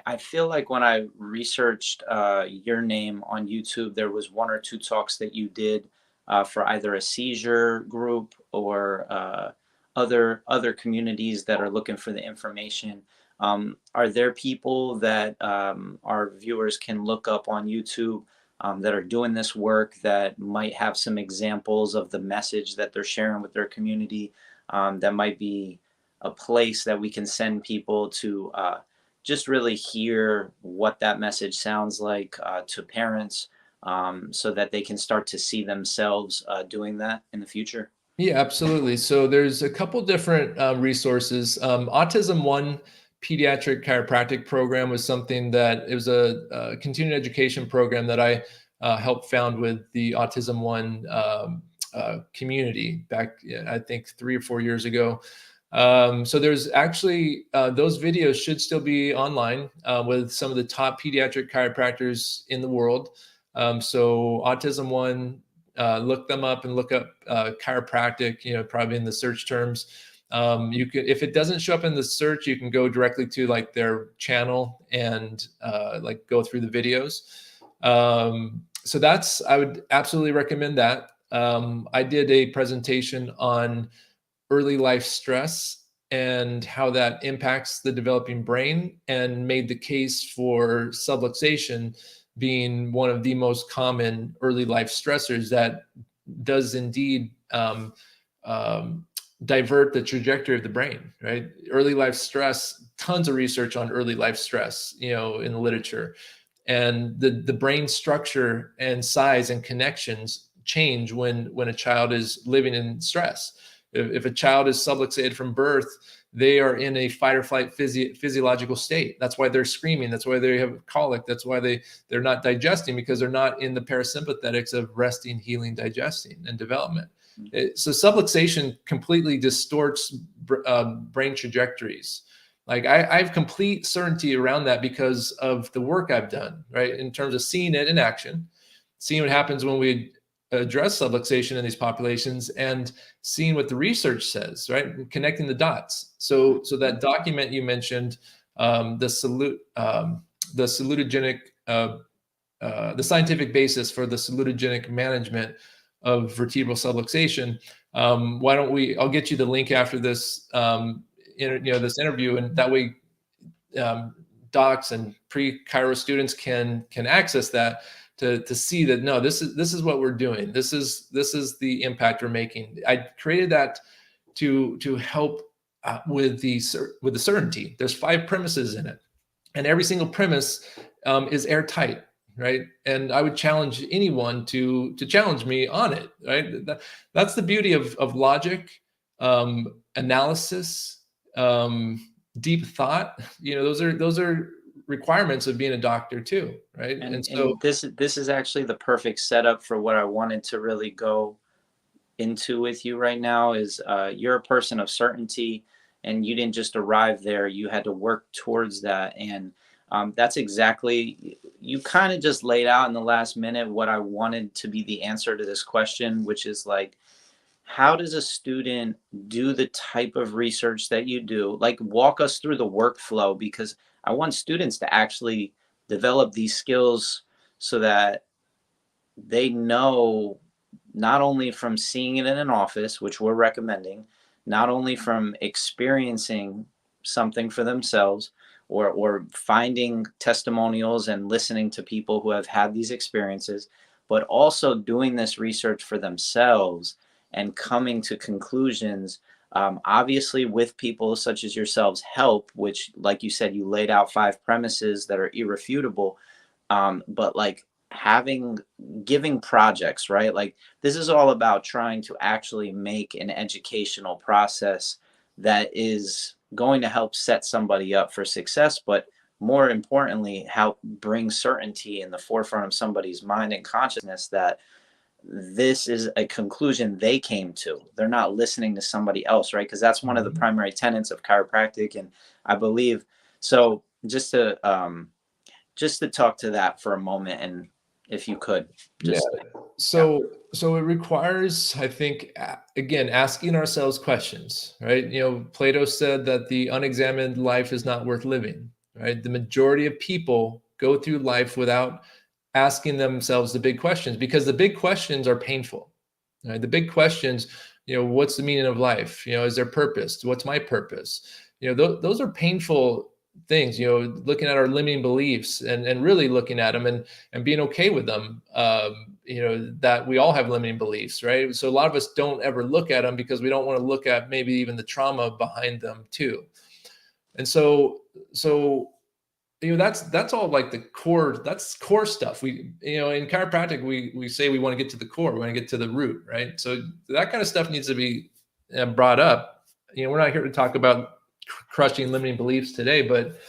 I feel like when I researched your name on YouTube, there was 1 or 2 talks that you did for either a seizure group or other communities that are looking for the information. Are there people that our viewers can look up on YouTube that are doing this work that might have some examples of the message that they're sharing with their community, that might be a place that we can send people to just really hear what that message sounds like to parents, so that they can start to see themselves doing that in the future? Yeah, absolutely. So there's a couple different resources. Autism One pediatric chiropractic program was something that it was a continuing education program that I helped found with the Autism One community back, I think 3 or 4 years ago. So there's actually those videos should still be online with some of the top pediatric chiropractors in the world. So Autism One, look them up and look up chiropractic, probably in the search terms. You can, if it doesn't show up in the search, you can go directly to like their channel and like go through the videos. So I would absolutely recommend that. I did a presentation on early life stress and how that impacts the developing brain, and made the case for subluxation being one of the most common early life stressors that does indeed divert the trajectory of the brain, right? Early life stress, tons of research on early life stress, in the literature. And the brain structure and size and connections change when a child is living in stress. If a child is subluxated from birth, they are in a fight or flight physiological state. That's why they're screaming. That's why they have colic. That's why they're not digesting, because they're not in the parasympathetics of resting, healing, digesting, and development. So subluxation completely distorts brain trajectories. Like I have complete certainty around that because of the work I've done, right? In terms of seeing it in action, seeing what happens when we address subluxation in these populations, and seeing what the research says, right? Connecting the dots. So that document you mentioned, the scientific basis for the salutogenic management of vertebral subluxation. Why don't I'll get you the link after this, this interview, and that way docs and PreCairo students can access that to see that, no, this is what we're doing. This is the impact we're making. I created that to help with the certainty. There's 5 premises in it, and every single premise is airtight, right? And I would challenge anyone to challenge me on it, right? That's the beauty of logic, analysis, deep thought. Those are requirements of being a doctor too, right? And this is actually the perfect setup for what I wanted to really go into with you right now. Is you're a person of certainty, and you didn't just arrive there, you had to work towards that. And that's exactly, you kind of just laid out in the last minute what I wanted to be the answer to this question, which is like, how does a student do the type of research that you do? Like, walk us through the workflow, because I want students to actually develop these skills so that they know, not only from seeing it in an office, which we're recommending, not only from experiencing something for themselves, or finding testimonials and listening to people who have had these experiences, but also doing this research for themselves and coming to conclusions, obviously with people such as yourselves help, which, like you said, you laid out 5 premises that are irrefutable, but like giving projects, right? Like, this is all about trying to actually make an educational process that is going to help set somebody up for success, but more importantly, help bring certainty in the forefront of somebody's mind and consciousness that this is a conclusion they came to. They're not listening to somebody else, right? Because that's one of the primary tenets of chiropractic, and I believe so. Just to talk to that for a moment, and if you could just So it requires, I think, again, asking ourselves questions, right? Plato said that the unexamined life is not worth living, right? The majority of people go through life without asking themselves the big questions, because the big questions are painful, right? The big questions, what's the meaning of life? Is there purpose? What's my purpose? Those are painful things, looking at our limiting beliefs and really looking at them and being okay with them, that we all have limiting beliefs, right? So a lot of us don't ever look at them because we don't want to look at maybe even the trauma behind them too. And so that's all like the core, that's core stuff. We, in chiropractic, we say we want to get to the core, we want to get to the root, right? So that kind of stuff needs to be brought up. We're not here to talk about crushing limiting beliefs today, but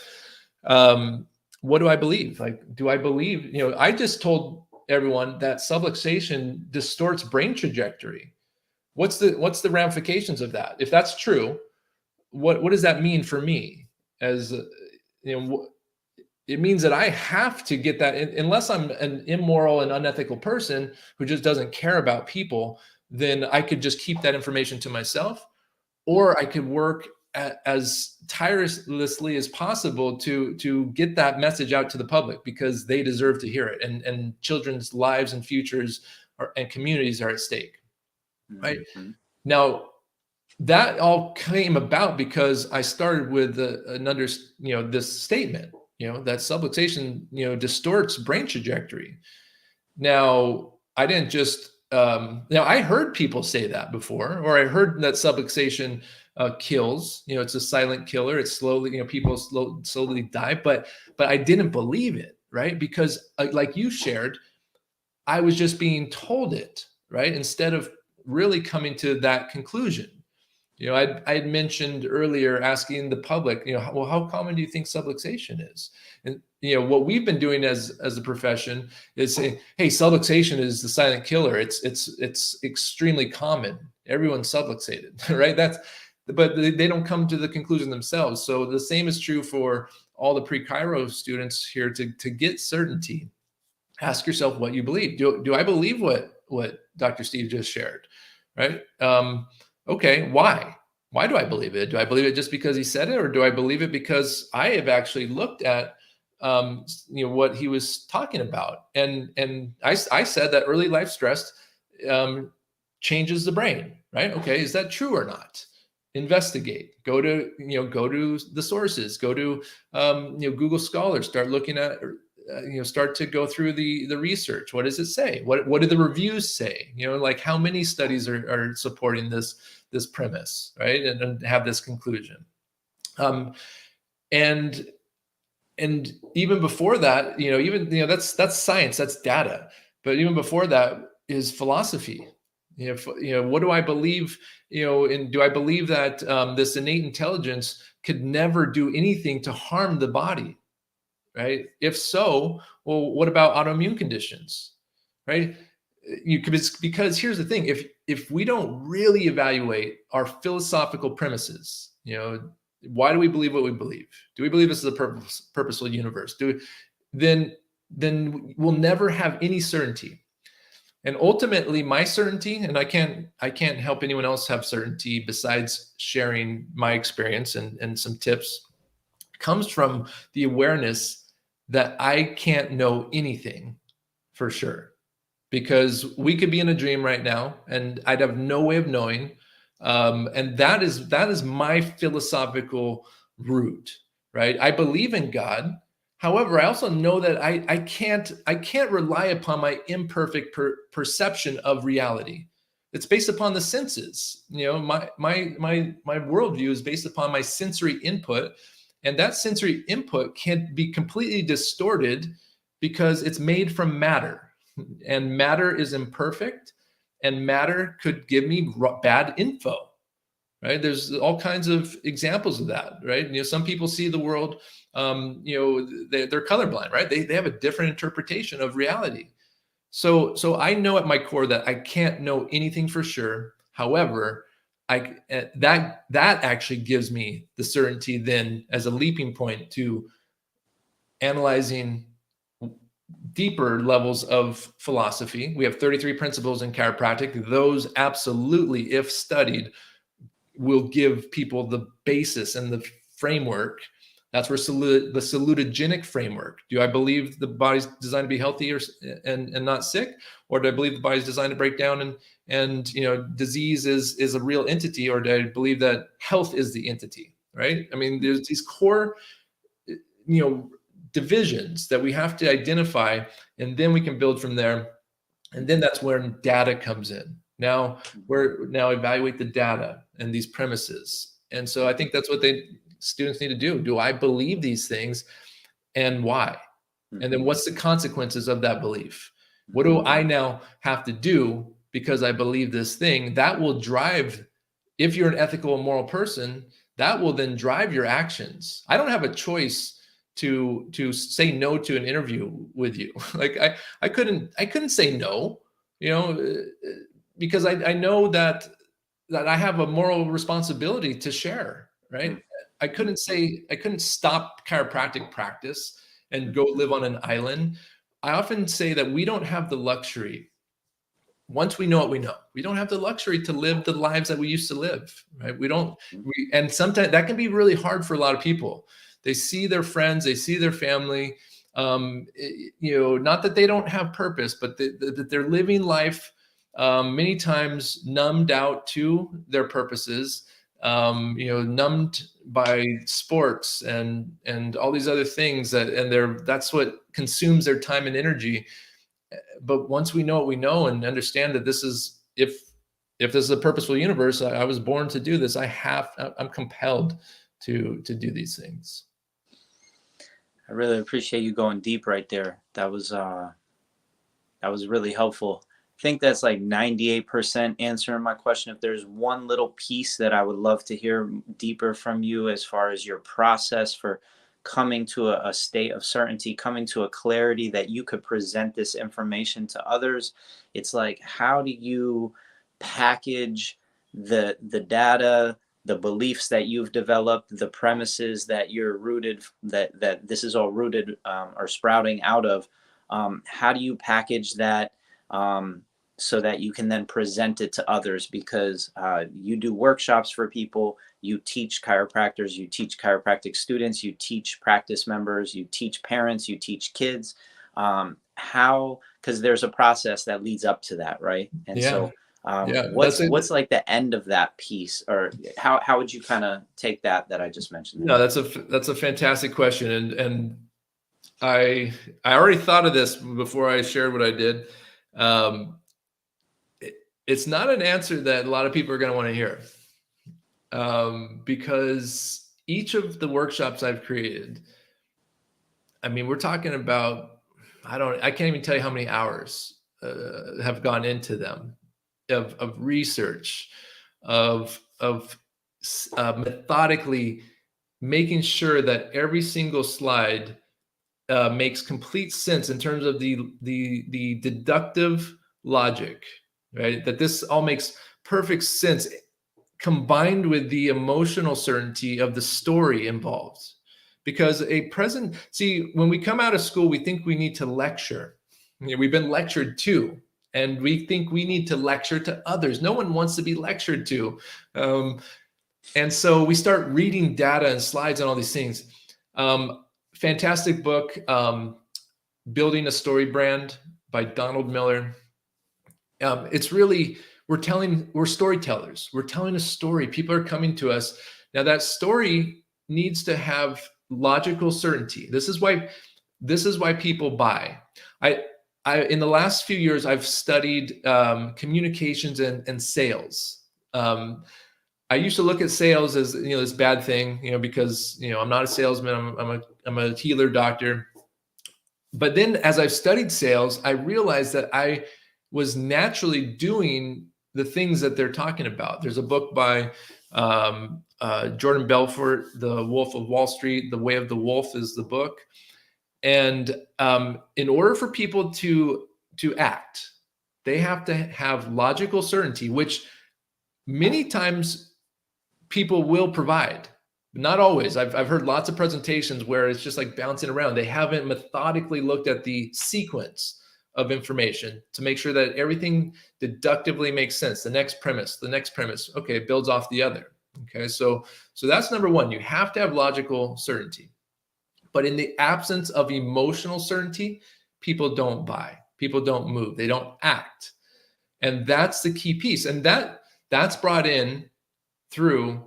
what do I believe? Like, do I believe, I just told everyone that subluxation distorts brain trajectory. What's the ramifications of that? If that's true, what does that mean for me? As it means that I have to get that, unless I'm an immoral and unethical person who just doesn't care about people, then I could just keep that information to myself, or I could work as tirelessly as possible to get that message out to the public, because they deserve to hear it, and children's lives and futures and communities are at stake, right? Mm-hmm. Now, that all came about because I started with this statement, that subluxation, distorts brain trajectory. Now, I didn't just, I heard people say that before, or I heard that subluxation kills, it's a silent killer. It's slowly, people slowly die, but I didn't believe it, right? Because like you shared, I was just being told it, right? Instead of really coming to that conclusion. I had mentioned earlier asking the public, well, how common do you think subluxation is? And what we've been doing as a profession is saying, hey, subluxation is the silent killer. It's extremely common. Everyone's subluxated, right? But they don't come to the conclusion themselves. So the same is true for all the PreCairo students here. To get certainty, ask yourself what you believe. Do I believe what Dr. Steve just shared, right? Okay, why? Why do I believe it? Do I believe it just because he said it, or do I believe it because I have actually looked at what he was talking about? And I said that early life stress changes the brain, right? Okay, is that true or not? Investigate. Go to the sources. Go to Google Scholar. Start looking at. Start to go through the research. What does it say? What do the reviews say? Like how many studies are supporting this premise, right? And have this conclusion. And even before that, that's science, that's data. But even before that is philosophy. What do I believe? And do I believe that this innate intelligence could never do anything to harm the body? Right? If so, well, what about autoimmune conditions? Right? Because here's the thing: if we don't really evaluate our philosophical premises, why do we believe what we believe? Do we believe this is a purposeful universe? Then we'll never have any certainty. And ultimately, my certainty, and I can't help anyone else have certainty besides sharing my experience and some tips, comes from the awareness that I can't know anything for sure, because we could be in a dream right now and I'd have no way of knowing. And that is my philosophical root, right? I believe in God. However, I also know that I can't rely upon my imperfect perception of reality. It's based upon the senses. My worldview is based upon my sensory input. And that sensory input can be completely distorted because it's made from matter. And matter is imperfect, and matter could give me bad info, right? There's all kinds of examples of that, right? Some people see the world, they're colorblind, right? They have a different interpretation of reality. So I know at my core that I can't know anything for sure. However, that actually gives me the certainty then as a leaping point to analyzing deeper levels of philosophy. We have 33 principles in chiropractic. Those absolutely, if studied, will give people the basis and the framework. That's where the salutogenic framework. Do I believe the body's designed to be healthy and not sick? Or do I believe the body's designed to break down and disease is a real entity? Or do I believe that health is the entity, right? I mean, there's these core, divisions that we have to identify, and then we can build from there. And then that's where data comes in. Now evaluate the data and these premises. And so I think that's what students need to do. Do I believe these things, and why? And then what's the consequences of that belief? What do I now have to do because I believe this thing? That will drive, if you're an ethical and moral person, that will then drive your actions. I don't have a choice to say no to an interview with you. Like I couldn't say no, because I know that I have a moral responsibility to share, right? I couldn't stop chiropractic practice and go live on an island. I often say that we don't have the luxury. Once we know what we know, we don't have the luxury to live the lives that we used to live, right? And sometimes that can be really hard for a lot of people. They see their friends, they see their family, not that they don't have purpose, but that they're living life many times numbed out to their purposes, numbed by sports and all these other things that's what consumes their time and energy. But once we know what we know and understand that this is, if this is a purposeful universe, I was born to do this. I'm compelled to do these things. I really appreciate you going deep right there. That was really helpful. think that's like 98% answering my question. If there's one little piece that I would love to hear deeper from you as far as your process for coming to a state of certainty, coming to a clarity that you could present this information to others, it's like, how do you package the data, the beliefs that you've developed, the premises that you're rooted, that this is all rooted or sprouting out of? How do you package that so that you can then present it to others? Because you do workshops for people, you teach chiropractors, you teach chiropractic students, you teach practice members, you teach parents, you teach kids. How, because there's a process that leads up to that, right? And Yeah. so Yeah. That's what's it. what's like the end of that piece, or how would you kind of take that I just mentioned there? No, that's a fantastic question. And I already thought of this before I shared what I did. Um, it's not an answer that a lot of people are going to want to hear, because each of the workshops I've created, I mean, we're talking about, I can't even tell you how many hours have gone into them of research, of methodically making sure that every single slide makes complete sense in terms of the deductive logic, right? That this all makes perfect sense combined with the emotional certainty of the story involved. Because when we come out of school, we think we need to lecture. We've been lectured to, and we think we need to lecture to others. No one wants to be lectured to. And so we start reading data and slides and all these things. Fantastic book, Building a Story Brand by Donald Miller. It's really, we're storytellers. We're telling a story. People are coming to us. Now that story needs to have logical certainty. This is why people buy. In the last few years, I've studied communications and sales. I used to look at sales as, this bad thing, because, I'm not a salesman. I'm a healer doctor. But then as I've studied sales, I realized that I was naturally doing the things that they're talking about. There's a book by Jordan Belfort, The Wolf of Wall Street. The Way of the Wolf is the book. And in order for people to act, they have to have logical certainty, which many times people will provide. Not always. I've heard lots of presentations where it's just like bouncing around. They haven't methodically looked at the sequence of information to make sure that everything deductively makes sense. The next premise, okay, it builds off the other. Okay, so that's number one. You have to have logical certainty. But in the absence of emotional certainty, people don't buy. People don't move. They don't act. And that's the key piece. And that's brought in through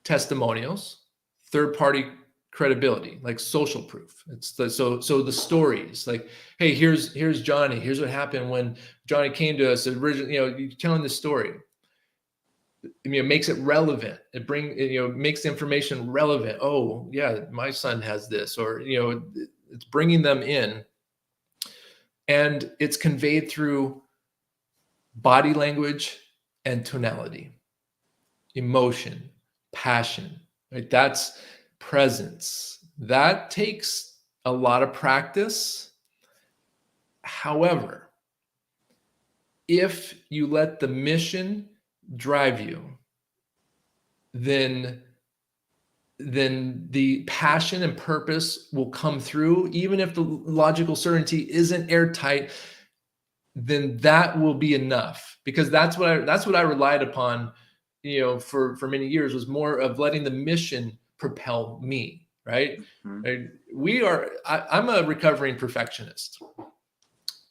testimonials, third-party credibility, like social proof. It's the stories, like, hey, here's Johnny. Here's what happened when Johnny came to us. Originally, you're telling the story. It makes it relevant. It makes the information relevant. Oh, yeah, my son has this, or it's bringing them in, and it's conveyed through body language and tonality, emotion, passion, right? That's presence. That takes a lot of practice. However, if you let the mission drive you, then the passion and purpose will come through. Even if the logical certainty isn't airtight, then that will be enough, because that's what I relied upon, for many years, was more of letting the mission propel me, right? Mm-hmm. I'm a recovering perfectionist.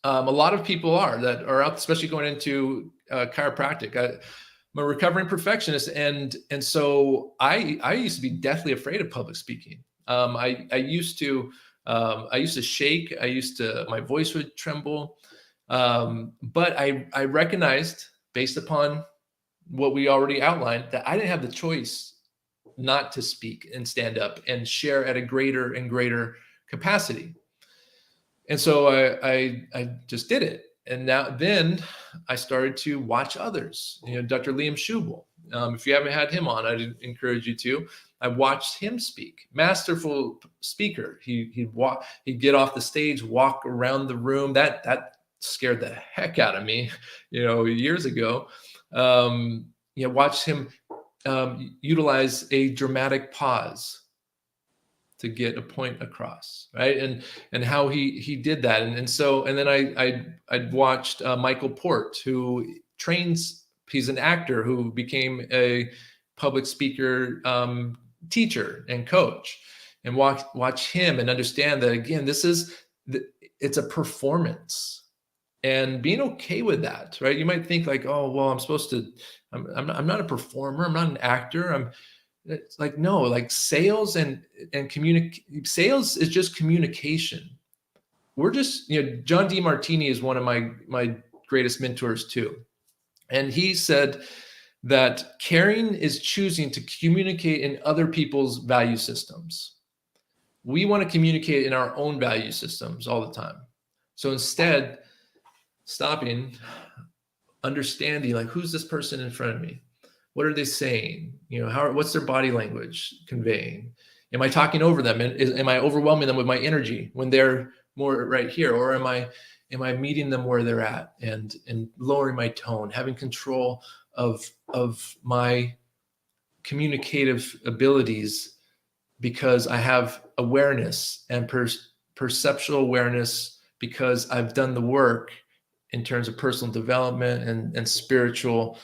A lot of people that are out, especially going into chiropractic. I'm a recovering perfectionist, and so I used to be deathly afraid of public speaking. I used to shake. My voice would tremble. But I recognized, based upon what we already outlined, that I didn't have the choice not to speak and stand up and share at a greater and greater capacity. And so I just did it. now then I started to watch others. Dr. Liam Schubel. If you haven't had him on, I'd encourage you to. I watched him speak. Masterful speaker. He'd get off the stage, walk around the room. That scared the heck out of me, years ago. Watched him utilize a dramatic pause to get a point across, right? And how he did that, and then I'd watched Michael Port, who trains. He's an actor who became a public speaker, teacher and coach, and watch him and understand that again, it's a performance, and being okay with that, right? You might think like, oh well, I'm not a performer, I'm not an actor, it's like, no, like sales and sales is just communication. We're just, John DeMartini is one of my greatest mentors too. And he said that caring is choosing to communicate in other people's value systems. We want to communicate in our own value systems all the time. So instead, stopping, understanding, like, who's this person in front of me? What are they saying? What's their body language conveying? Am I talking over them? Am I overwhelming them with my energy when they're more right here? Or am I meeting them where they're at and lowering my tone, having control of my communicative abilities, because I have awareness and perceptual awareness, because I've done the work in terms of personal development and spiritual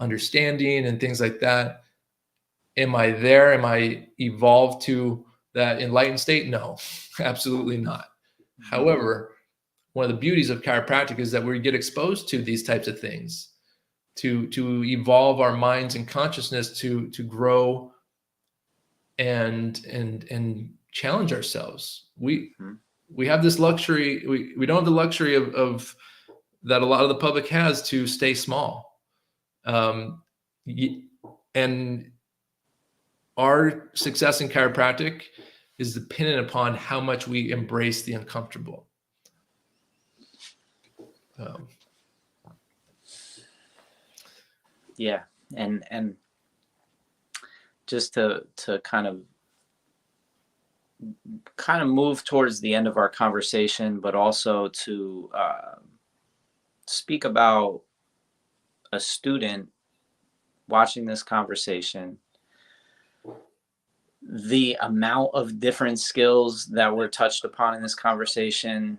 understanding and things like that. Am I there? Am I evolved to that enlightened state? No, absolutely not. However, one of the beauties of chiropractic is that we get exposed to these types of things to evolve our minds and consciousness, to grow and challenge ourselves. We have this luxury. We don't have the luxury of that a lot of the public has, to stay small. And our success in chiropractic is dependent upon how much we embrace the uncomfortable. Yeah, and just to kind of move towards the end of our conversation, but also to speak about a student watching this conversation, the amount of different skills that were touched upon in this conversation.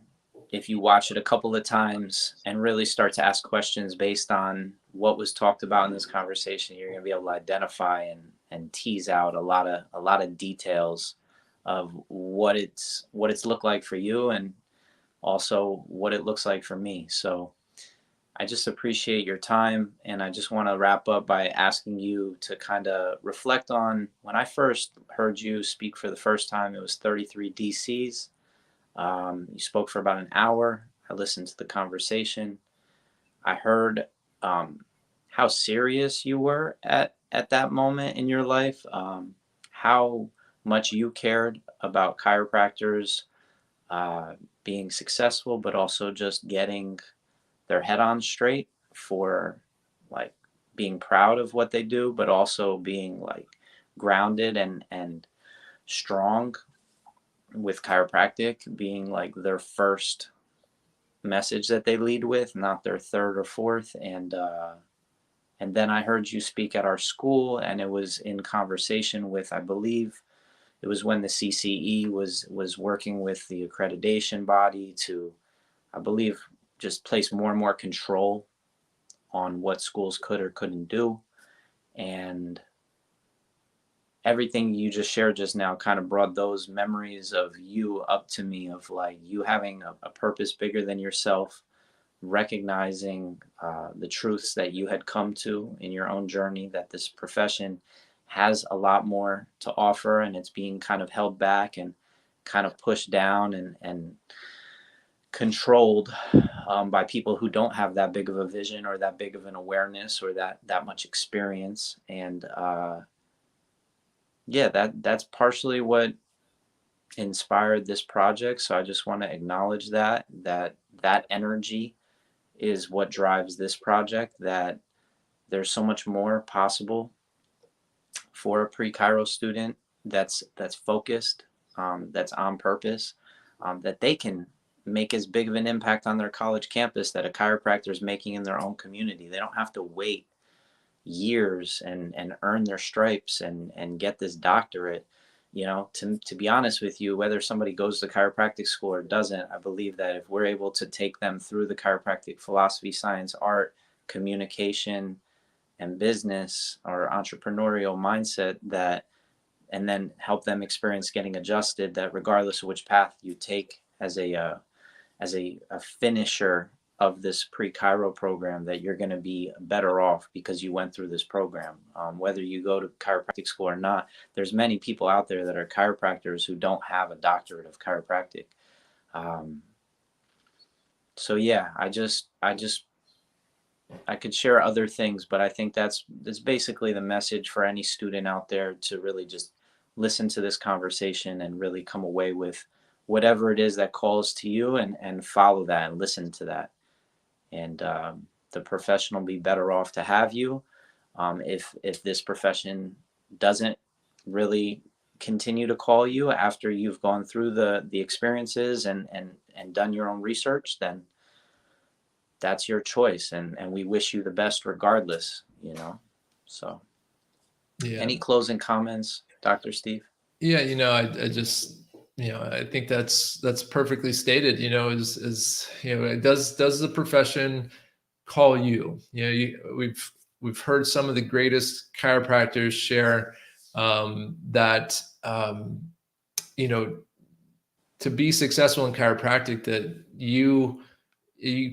If you watch it a couple of times and really start to ask questions based on what was talked about in this conversation, you're going to be able to identify and tease out a lot of details of what it's looked like for you, and also what it looks like for me. So I just appreciate your time, and I just want to wrap up by asking you to kind of reflect on when I first heard you speak for the first time. It was 33 DCs. You spoke for about an hour. I listened to the conversation. I heard how serious you were at that moment in your life, how much you cared about chiropractors being successful, but also just getting their head on straight, for like being proud of what they do, but also being like grounded and strong, with chiropractic being like their first message that they lead with, not their third or fourth. And then I heard you speak at our school, and it was in conversation with, I believe it was when the CCE was working with the accreditation body to, I believe, just place more and more control on what schools could or couldn't do. And everything you just shared just now kind of brought those memories of you up to me, of like you having a purpose bigger than yourself, recognizing the truths that you had come to in your own journey, that this profession has a lot more to offer, and it's being kind of held back and kind of pushed down and controlled by people who don't have that big of a vision or that big of an awareness or that much experience. And yeah, that's partially what inspired this project. So I just want to acknowledge that energy is what drives this project, that there's so much more possible for a PreCairo student that's focused, that's on purpose, that they can make as big of an impact on their college campus that a chiropractor is making in their own community. They don't have to wait years and earn their stripes and get this doctorate. To be honest with you, whether somebody goes to chiropractic school or doesn't, I believe that if we're able to take them through the chiropractic philosophy, science, art, communication, and business or entrepreneurial mindset, that and then help them experience getting adjusted, that regardless of which path you take as a finisher of this PreCairo program, that you're going to be better off because you went through this program. Whether you go to chiropractic school or not, there's many people out there that are chiropractors who don't have a doctorate of chiropractic. So yeah, I could share other things, but I think that's basically the message for any student out there, to really just listen to this conversation and really come away with whatever it is that calls to you, and follow that and listen to that. And the profession will be better off to have you. If this profession doesn't really continue to call you after you've gone through the experiences and done your own research, then that's your choice, and we wish you the best regardless. So Yeah. any closing comments, Dr. Steve? Yeah, I just, I think that's perfectly stated. Is does the profession call you? We've heard some of the greatest chiropractors share that to be successful in chiropractic, that you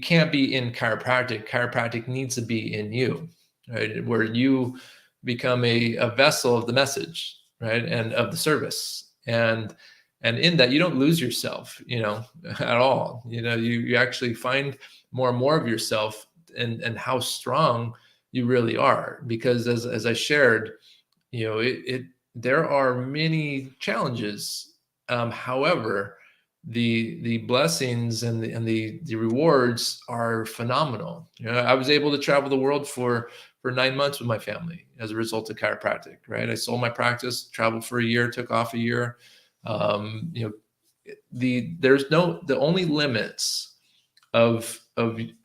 can't be in chiropractic. Chiropractic needs to be in you, right? Where you become a vessel of the message, right, and of the service, and in that you don't lose yourself, at all. You actually find more and more of yourself, and how strong you really are. Because as I shared, there are many challenges. However, the blessings and the rewards are phenomenal. I was able to travel the world for 9 months with my family as a result of chiropractic. Right, I sold my practice, traveled for a year, took off a year. The only limits of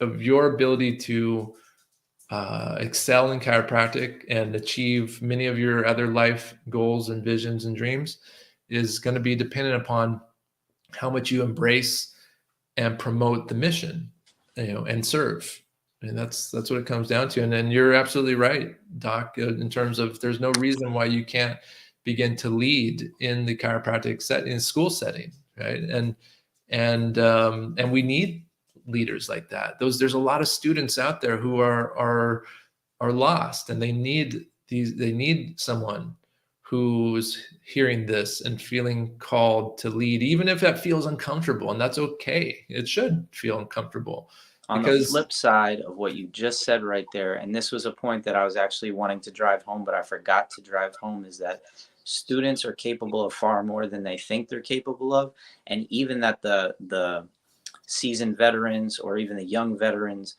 your ability to excel in chiropractic and achieve many of your other life goals and visions and dreams is going to be dependent upon how much you embrace and promote the mission, and serve. And that's what it comes down to. And then you're absolutely right, Doc, in terms of there's no reason why you can't begin to lead in the chiropractic in school setting, right? And we need leaders like that. There's a lot of students out there who are lost, and they need someone who's hearing this and feeling called to lead, even if that feels uncomfortable. And that's okay. It should feel uncomfortable. On the flip side of what you just said right there, and this was a point that I was actually wanting to drive home, but I forgot to drive home, is that students are capable of far more than they think they're capable of. And even that the seasoned veterans or even the young veterans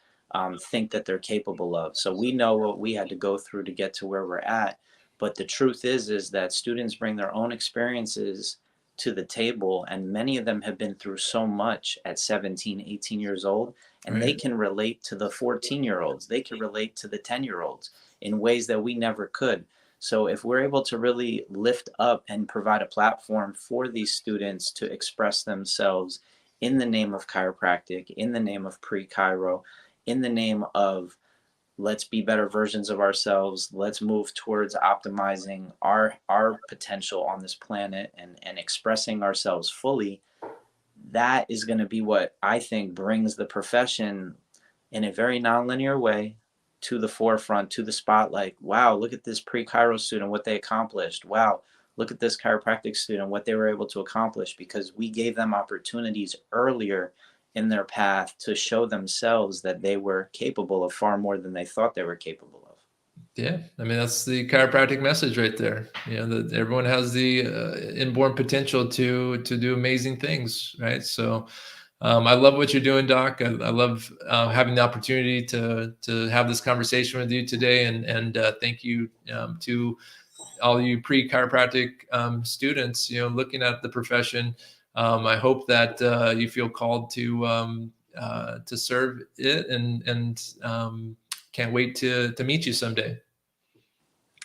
think that they're capable of. So we know what we had to go through to get to where we're at. But the truth is that students bring their own experiences to the table, and many of them have been through so much at 17, 18 years old, and Right. they can relate to the 14-year-olds. They can relate to the 10-year-olds in ways that we never could. So if we're able to really lift up and provide a platform for these students to express themselves in the name of chiropractic, in the name of PreCairo, in the name of let's be better versions of ourselves, let's move towards optimizing our potential on this planet, and expressing ourselves fully, that is going to be what I think brings the profession in a very nonlinear way to the forefront, to the spotlight. Wow, look at this PreCairo student, what they accomplished. Wow, look at this chiropractic student, what they were able to accomplish, because we gave them opportunities earlier in their path to show themselves that they were capable of far more than they thought they were capable of. Yeah, I mean, that's the chiropractic message right there. That everyone has the inborn potential to do amazing things, right? So I love what you're doing, Doc. I love having the opportunity to have this conversation with you today, and thank you to all you pre-chiropractic students, looking at the profession. I hope that you feel called to serve it, and can't wait to meet you someday.